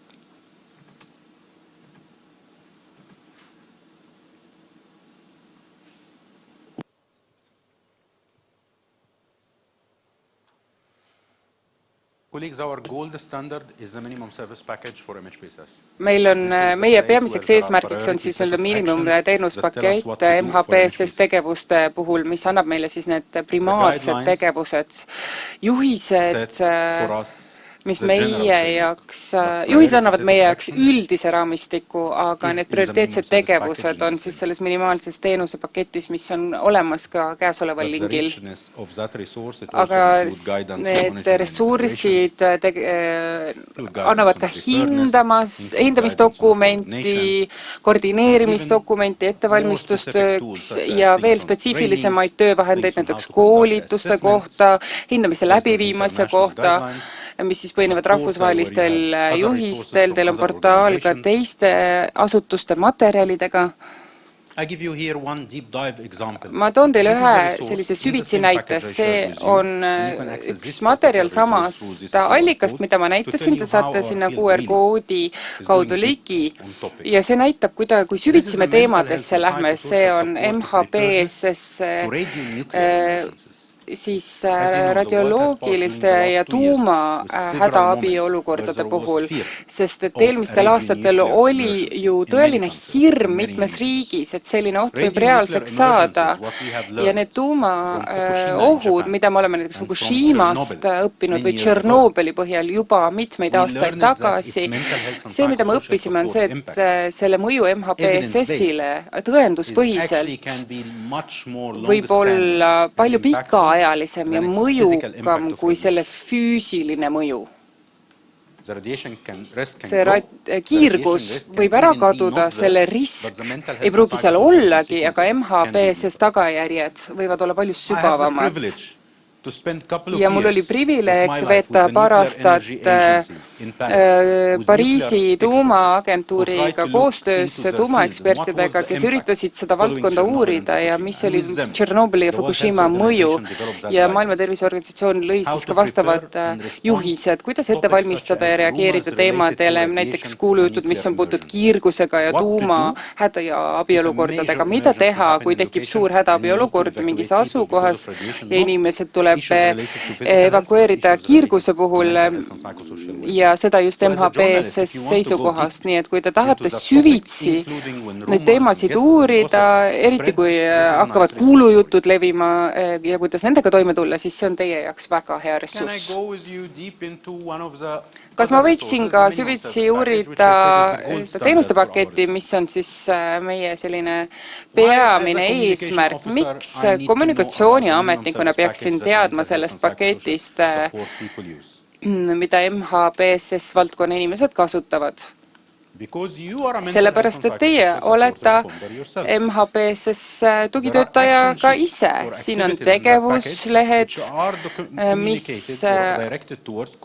Meil on, meie peamiseks eesmärgiks on siis miinimumteenuspakett MHPSS tegevuste puhul, mis annab meile siis need primaarsed tegevused, juhised, mis meie jaoks, juhis annavad meie jaoks üldise raamistiku, aga need prioriteetsed tegevused on siis selles minimaalses teenusepaketis, mis on olemas ka käesoleval lingil. Aga need ressursid annavad ka hindamisdokumenti, koordineerimisdokumenti, ettevalmistustööks ja veel spetsiifilisemaid töövahendeid, näiteks koolituste kohta, hindamise läbiviimise kohta, mis siis põhinevad rahvusvahelistel juhistel, teil on portaal ka teiste asutuste materjalidega. Ma toon teile ühe sellise süvitsi näite, see on üks materjal samast allikast, mida ma näitasin, te saate sinna QR-koodi kaudu ligi ja see näitab, kui süvitsi me teemadesse lähme, see on MHPSS siis radioloogiliste ja tuuma hädaabiolukordade puhul, sest et eelmistel aastatel oli ju tõeline hirm mitmes riigis, et selline oht võib reaalseks saada ja need tuumaohud, mida me oleme näiteks Fukushimast õppinud või Tšernobõli põhjal juba mitmeid aastaid tagasi, see, mida me õppisime, on see, et selle mõju MHPSS-ile tõenduspõhiselt võib olla palju pikaajalisem ja mõjukam kui selle füüsiline mõju. See kiirgus võib ära kaduda, selle risk ei pruugi seal ollagi, aga MHPSS tagajärjed võivad olla palju sügavamad. Ja mul oli privileeg veeta paar aastat Pariisi tuumaagentuuriga koostöös tuumaekspertidega, kes üritasid seda valdkonda uurida ja mis oli Tšernobõli ja Fukushima mõju. Ja Maailma Terviseorganisatsioon lõi siis ka vastavad juhised, kuidas ette valmistada ja reageerida teemadele, näiteks kuulujutud, mis on puutud kiirgusega ja tuuma häda- ja abiolukordadega. Mida teha, kui tekib suur hädaabiolukord mingis asukohas ja inimesed tuleb evakueerida kiirguse puhul ja seda just MHPSS seisukohast. Nii et kui te tahate süvitsi neid teemasid uurida, eriti kui hakkavad kuulujutud levima ja kuidas nendega toime tulla, siis see on teie jaoks väga hea ressurss. Kas ma võiksin ka süvitsi uurida teenuste paketi, mis on siis meie selline peamine eesmärk? Miks kommunikatsiooniametnikuna peaksin teadma sellest paketist, mida MHPSS valdkonna inimesed kasutavad? sellepärast, et teie olete MHPSS tugitöötaja ka ise. Siin on tegevuslehed, mis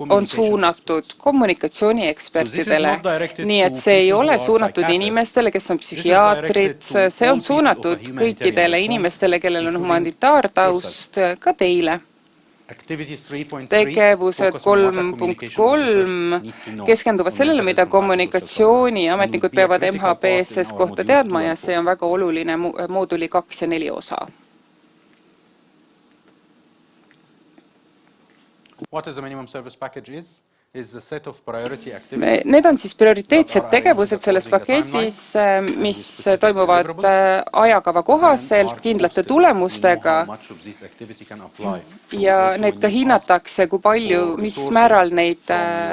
on suunatud kommunikatsiooniekspertidele. Nii et see ei ole suunatud inimestele, kes on psühhiaatrid, see on suunatud kõikidele inimestele, kellel on humanitaartaust, ka teile. Tegevused 3.3 keskenduvad sellele, mida kommunikatsiooniametnikud peavad MHPSS kohta teadma ja see on väga oluline mooduli 2 ja 4 osa. What is the minimum service package is? Need on siis prioriteetsed tegevused selles paketis, mis toimuvad ajakava kohaselt, kindlate tulemustega ja need ka hinnatakse, kui palju, mis määral neid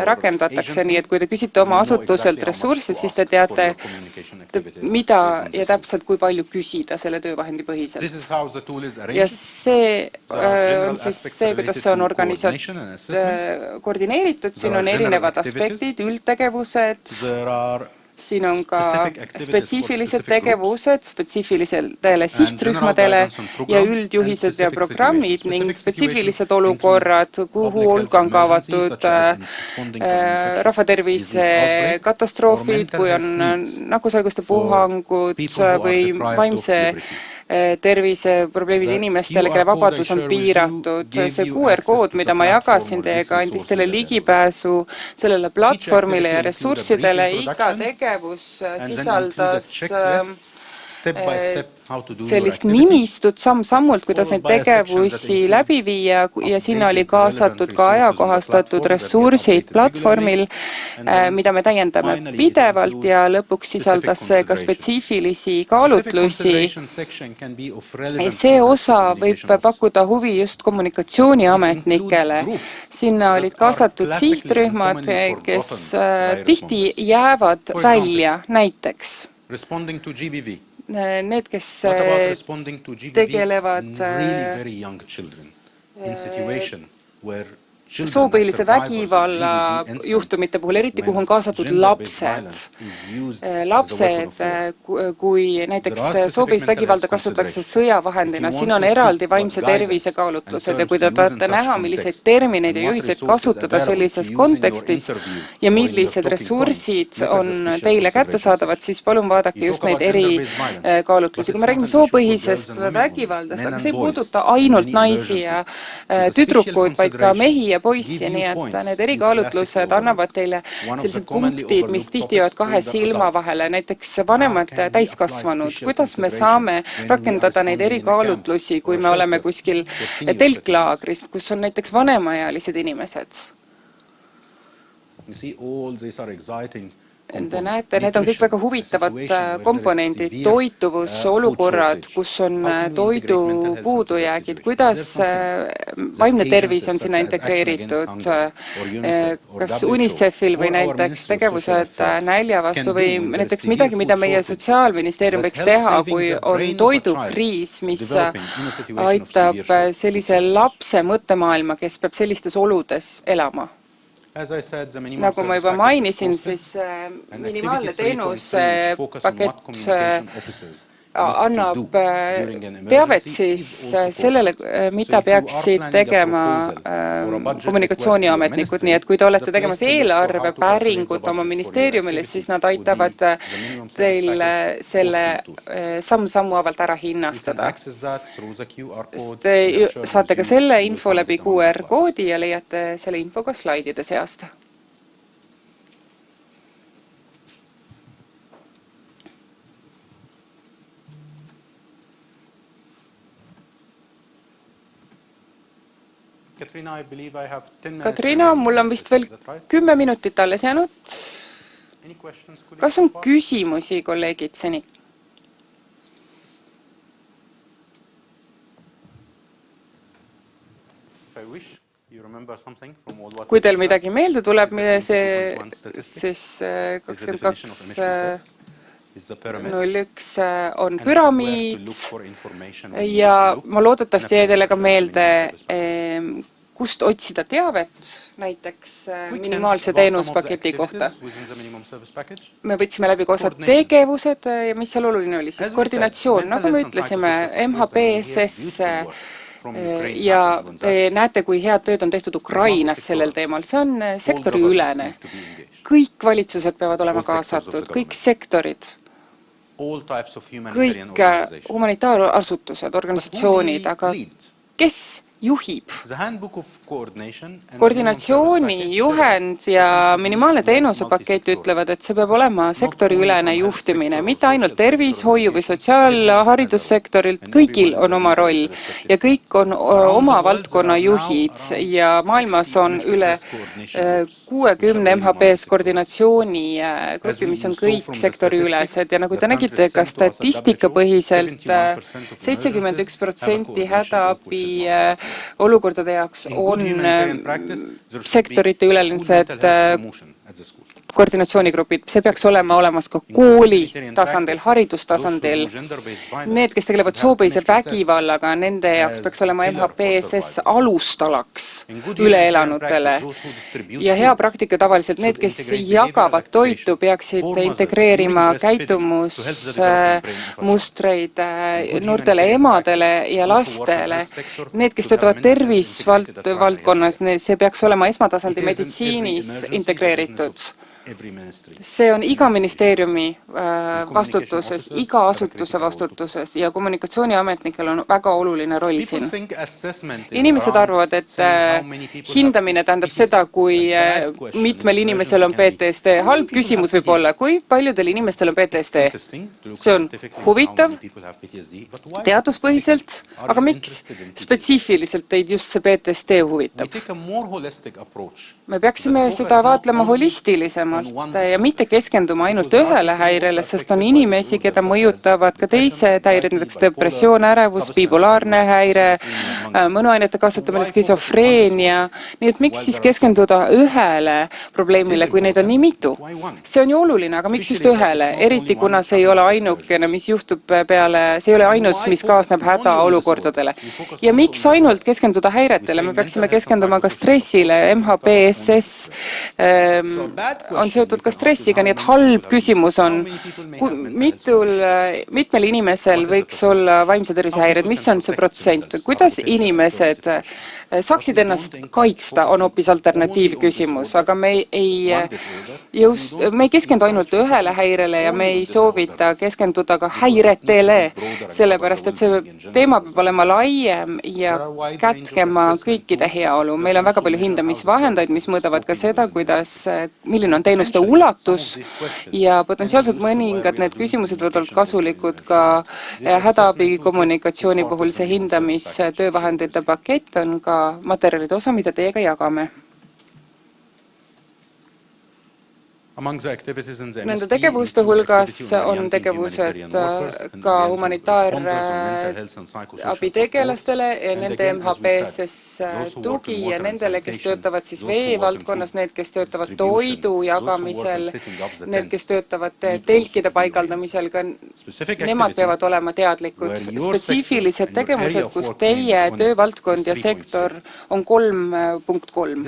rakendatakse, nii et kui te küsite oma asutuselt ressursse, siis te teate, mida ja täpselt kui palju küsida selle töövahendi põhiselt. Ja see on siis see, kuidas see on koordineeritud, siin on erinevad aspektid, üldtegevused, siin on ka spetsiifilised tegevused spetsiifilisele sihtrühmadele ja üldjuhised ja programmid ning spetsiifilised olukorrad, kuhu hulka on kaavatud rahvatervise katastroofid, kui on nakkushaiguste puhangud või vaimse terviseprobleemid inimestele, kelle vabadus on piiratud. See QR-kood, mida ma jagasin teiega, andis teile ligipääsu sellele platvormile ja ressurssidele. Iga tegevus sisaldas sellist nimistut samm-sammult, kuidas neid tegevusi läbi viia ja sinna oli kaasatud ka ajakohastatud ressursid platvormil, mida me täiendame pidevalt ja lõpuks sisaldas see ka spetsiifilisi kaalutlusi. See osa võib pakkuda huvi just kommunikatsiooniametnikele. Sinna olid kaasatud sihtrühmad, kes tihti jäävad välja, näiteks need, kes tegelevad soopõhilise vägivalla juhtumite puhul, eriti kuhu on kaasatud lapsed. Lapsed, kui näiteks soopõhilist vägivalda kasutatakse sõjavahendina, siin on eraldi vaimse tervise kaalutlused ja kui te tahate näha, milliseid termineid ja juhiseid kasutada sellises kontekstis ja millised ressursid on teile kättesaadavad, siis palun vaadake just neid erikaalutlusi. Kui me räägime soopõhisest vägivaldast, aga see ei puuduta ainult naisi ja tüdrukuid, vaid ka mehi ja poissi, nii et need erikaalutlused annavad teile sellised punktid, mis tihti jäävad kahe silma vahele, näiteks vanemad täiskasvanud. Kuidas me saame rakendada neid erikaalutlusi, kui me oleme kuskil telklaagrist, kus on näiteks vanemaealised inimesed? Te näete, need on kõik väga huvitavad komponendid, toituvus, olukorrad, kus on toidu puudujäägid, kuidas vaimne tervis on sinna integreeritud, kas UNICEF-il või näiteks tegevused nälja vastu või näiteks midagi, mida meie Sotsiaalministeerium võiks teha, kui on toidukriis, mis aitab sellise lapse mõttemaailma, kes peab sellistes oludes elama. Nagu ma juba mainisin, siis minimaalne teenuspakett annab teavet siis sellele, mida peaksid tegema kommunikatsiooniametnikud, nii et kui te olete tegemas eelarvepäringut oma ministeeriumile, siis nad aitavad teil selle samm-sammuavalt ära hinnastada. Te saate ka selle info läbi QR-koodi ja leiate selle info ka slaidide seast. Katriina, mul on vist veel 10 minutit alles jäänud. Kas on küsimusi, kolleegid, seni? Kui teil midagi meelde tuleb, siis 22 01 on püramiid ja ma loodetavasti jäi teile ka meelde, kust otsida teavet näiteks minimaalse teenuspaketi kohta. Me võtsime läbi ka osad tegevused ja mis seal oluline oli, siis koordinatsioon, nagu me ütlesime, MHPSS ja te näete, kui head tööd on tehtud Ukrainas sellel teemal, see on sektoriülene. Kõik valitsused peavad olema kaasatud, kõik sektorid, kõik humanitaarasutused, organisatsioonid, aga kes juhib? Koordinatsiooni juhend ja minimaalne teenusepakett ütlevad, et see peab olema sektoriülene juhtimine, mitte ainult tervishoiu või sotsiaalharidussektorilt, kõigil on oma roll ja kõik on oma valdkonna juhid ja maailmas on üle 60 MHPS koordinatsiooni gruppi, mis on kõik sektoriülesed ja nagu te nägite ka statistikapõhiselt 71% hädaabi olukordade jaoks on sektorite ülelised koordinatsioonigrupid, see peaks olema olemas ka kooli tasandil, haridustasandil. Need, kes tegelevad soopõhise vägivallaga, nende jaoks peaks olema MHPSS alustalaks üleelanutele. Ja hea praktika tavaliselt, need, kes jagavad toitu, peaksid integreerima käitumusmustreid noortele emadele ja lastele. Need, kes töötavad tervisvaldkonnas, see peaks olema esmatasandi meditsiinis integreeritud. See on iga ministeeriumi vastutuses, iga asutuse vastutuses ja kommunikatsiooniametnikel on väga oluline roll siin. Inimesed arvavad, et hindamine tähendab seda, kui mitmel inimesel on PTSD. Halb küsimus võib olla, kui paljudel inimestel on PTSD. See on huvitav, teaduspõhiselt, aga miks spetsiifiliselt teid just see PTSD huvitab? Me peaksime seda vaatlema holistilisemalt ja mitte keskenduma ainult ühele häirele, sest on inimesi, keda mõjutavad ka teised häired, näiteks depressioon, ärevus, bipolaarne häire, mõnuainete kasutamine, skisofreenia. Nii et miks siis keskenduda ühele probleemile, kui neid on nii mitu? See on ju oluline, aga miks just ühele? Eriti kuna see ei ole ainukene, mis juhtub peale, see ei ole ainus, mis kaasneb hädaolukordadele. Ja miks ainult keskenduda häiretele? Me peaksime keskenduma ka stressile, MHPSS on seotud ka stressiga, nii et halb küsimus on, mitmel inimesel võiks olla vaimse tervise häired, mis on see protsent, kuidas inimesed saaksid ennast kaitsta, on hoopis alternatiivküsimus, aga me ei keskendu ainult ühele häirele ja me ei soovita keskenduda ka häiretele, sellepärast, et see teema peab olema laiem ja kätkema kõikide heaolu. Meil on väga palju hindamisvahendaid, mis mõõdavad ka seda, milline on teenuste ulatus ja potentsiaalselt mõningad need küsimused võivad olla kasulikud ka hädaabi kommunikatsiooni puhul. See hindamistöövahendite pakett on ka materjalide osa, mida teiega jagame. Nende tegevuste hulgas on tegevused ka humanitaarabitegelastele ja nende MHPSS tugi ja nendele, kes töötavad siis veevaldkonnas, need, kes töötavad toidu jagamisel, need, kes töötavad telkide paigaldamisel, ka nemad peavad olema teadlikud. Spetsiifilised tegevused, kus teie töövaldkond ja sektor on 3.3.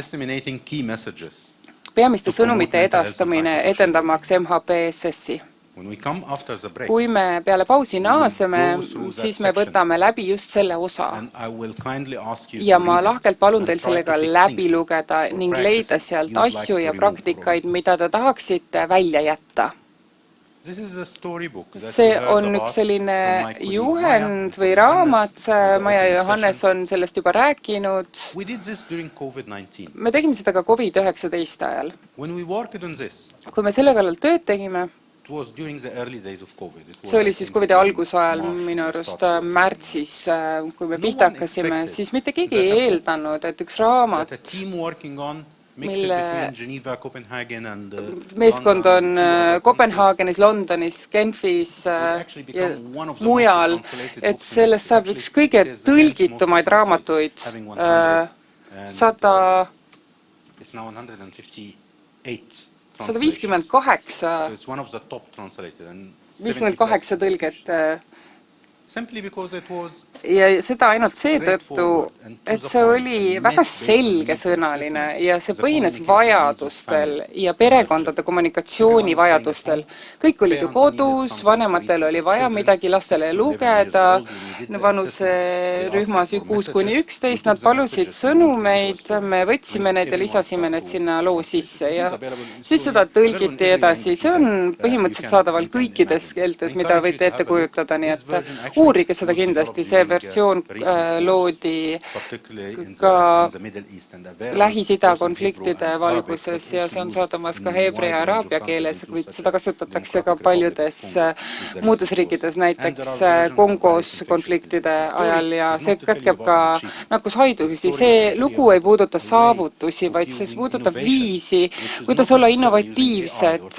Peamiste sõnumite edastamine, edendamaks MHPSS-i. Kui me peale pausi naaseme, siis me võtame läbi just selle osa. Ja ma lahkelt palun teil sellega läbi lugeda ning leida sealt asju ja praktikaid, mida te tahaksite välja jätta. See on üks selline juhend või raamat, Maja ja Johannes on sellest juba rääkinud. Me tegime seda ka COVID-19 ajal. Kui me selle kallal tööd tegime, see oli siis COVID-i algusajal minu arust märtsis, kui me pihta hakkasime, siis mitte keegi ei eeldanud, et üks raamat, mille meeskond on Kopenhaagenis, Londonis, Genfis ja mujal, et sellest saab üks kõige tõlgitumaid raamatuid, 158 tõlget. ja seda ainult seetõttu, et see oli väga selgesõnaline ja see põhines vajadustel ja perekondade kommunikatsioonivajadustel. Kõik olid ju kodus, vanematel oli vaja midagi lastele lugeda, vanuserühmas 6–11, nad palusid sõnumeid, me võtsime need ja lisasime need sinna loo sisse ja siis seda tõlgiti edasi. See on põhimõtteliselt saadaval kõikides keeltes, mida võite ette kujutada, nii et uurige seda kindlasti. See versioon loodi ka Lähis-Ida konfliktide valguses ja see on saadamas ka heebrea ja araabia keeles, kuid seda kasutatakse ka paljudes muudes riikides, näiteks Kongos konfliktide ajal ja see kätkeb ka nakkushaidusi. See lugu ei puuduta saavutusi, vaid see puudutab viisi, kuidas olla innovatiivsed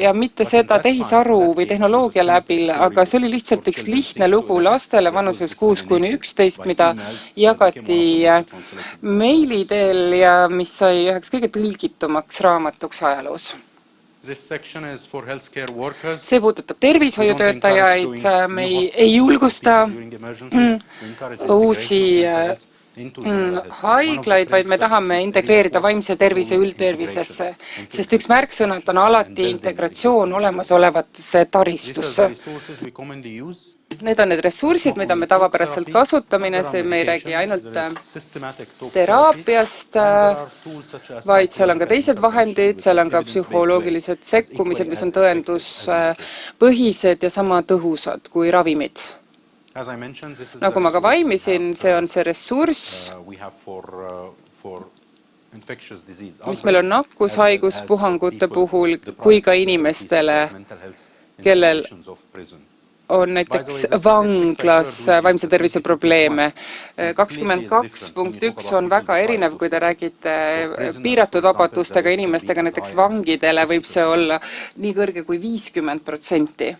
ja mitte seda tehisaru või tehnoloogia läbi, aga see oli lihtsalt üks lihtne lugu lastele vanuses 6–11, mida jagati meili teel ja mis sai üheks kõige tõlgitumaks raamatuks ajaloos. See puudutab tervishoiutöötajaid, me ei julgusta uusi haiglaid, vaid me tahame integreerida vaimse tervise üldtervisesse, sest üks märksõnad on alati integratsioon olemasolevatesse taristusse. Need on need ressursid, mida me tavapäraselt kasutamine, see me ei räägi ainult teraapiast, vaid seal on ka teised vahendid, seal on ka psühholoogilised sekkumised, mis on tõenduspõhised ja sama tõhusad kui ravimid. Nagu ma ka vaimisin, see on see ressurss, mis meil on nakkushaiguspuhangute puhul kui ka inimestele, kellel on näiteks vanglas vaimse tervise probleeme. 22.1 on väga erinev, kui te räägite piiratud vabadustega inimestega, näiteks vangidele võib see olla nii kõrge kui 50%.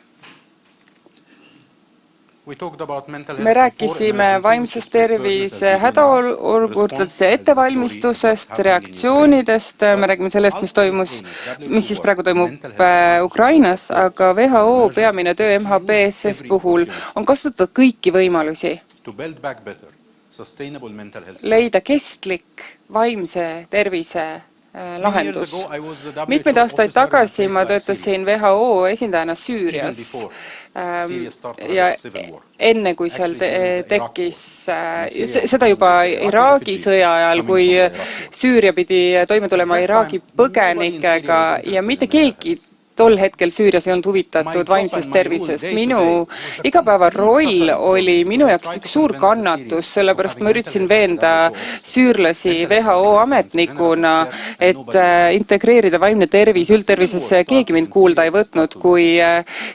Me rääkisime vaimsest tervise hädaolukordadest ja ettevalmistusest, reaktsioonidest, me räägime sellest, mis siis praegu toimub Ukrainas, aga WHO peamine töö MHPSS puhul on kasutada kõiki võimalusi. Leida kestlik vaimse tervise lahendus. Mitmeid aastaid tagasi ma töötasin WHO esindajana Süürias ja enne kui seal tekkis, seda juba Iraagi sõja ajal, kui Süüria pidi toime tulema Iraagi põgenikega ja mitte keegi tol hetkel Süürias ei olnud huvitatud vaimsest tervisest. Minu igapäeva roll oli minu jaoks üks suur kannatus, sellepärast ma üritasin veenda süürlasi WHO ametnikuna, et integreerida vaimne tervis üldtervisesse ja keegi mind kuulda ei võtnud. Kui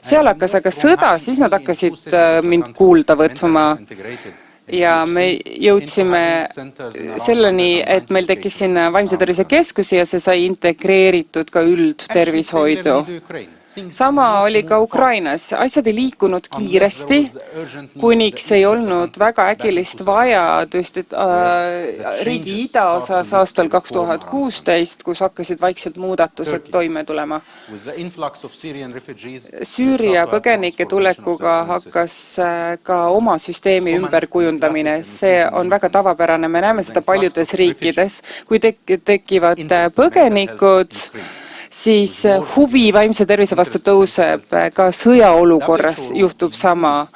seal hakkas aga sõda, siis nad hakkasid mind kuulda võtma. Ja me jõudsime selleni, et meil tekkis sinna vaimse tervise keskusi ja see sai integreeritud ka üldtervishoidu. Sama oli ka Ukrainas. Asjad ei liikunud kiiresti, kuniks ei olnud väga äkilist vajadust riigi idaosas aastal 2016, kus hakkasid vaiksed muudatused toime tulema. Süüria põgenike tulekuga hakkas ka oma süsteemi ümberkujundamine. See on väga tavapärane. Me näeme seda paljudes riikides. Kui tekivad põgenikud, siis huvi vaimse tervise vastu tõuseb, ka sõjaolukorras juhtub sama.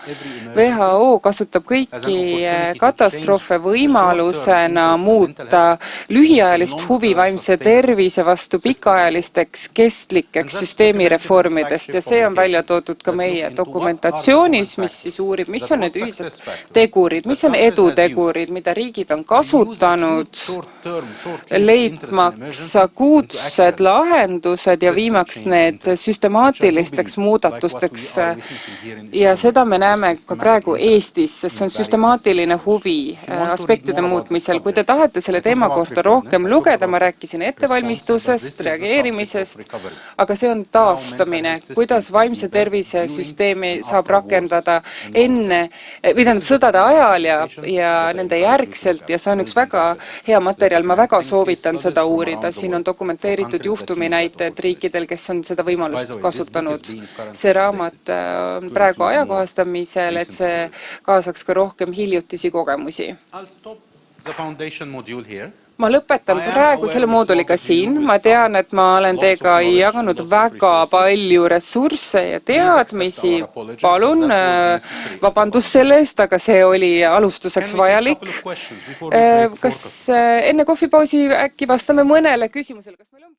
WHO kasutab kõiki katastroofe võimalusena muuta lühiajalist huvi vaimse tervise vastu pikaajalisteks kestlikeks süsteemireformidest ja see on välja toodud ka meie dokumentatsioonis, mis siis uurib, mis on need ühised tegurid, mis on edutegurid, mida riigid on kasutanud, leidmaks akuutsed lahendused ja viimaks need süstemaatilisteks muudatusteks. Ja seda me näeme ka praegu Eestis, sest see on süstemaatiline huvi aspektide muutmisel. Kui te tahate selle teema kohta rohkem lugeda, ma rääkisin ettevalmistusest, reageerimisest, aga see on taastamine, kuidas vaimse tervise süsteemi saab rakendada enne, või tähendab sõdade ajal ja nende järgselt ja see on üks väga hea materjal, ma väga soovitan seda uurida. Siin on dokumenteeritud juhtumi näiteid näitajad riikidel, kes on seda võimalust kasutanud. See raamat on praegu ajakohastamisel, et see kaasaks ka rohkem hiljutisi kogemusi. Ma lõpetan praegu selle mooduliga siin. Ma tean, et ma olen teiega jaganud väga palju ressursse ja teadmisi. Palun, vabandust selle eest, aga see oli alustuseks vajalik. Kas enne kohvipausi äkki vastame mõnele küsimusele? Kas meil on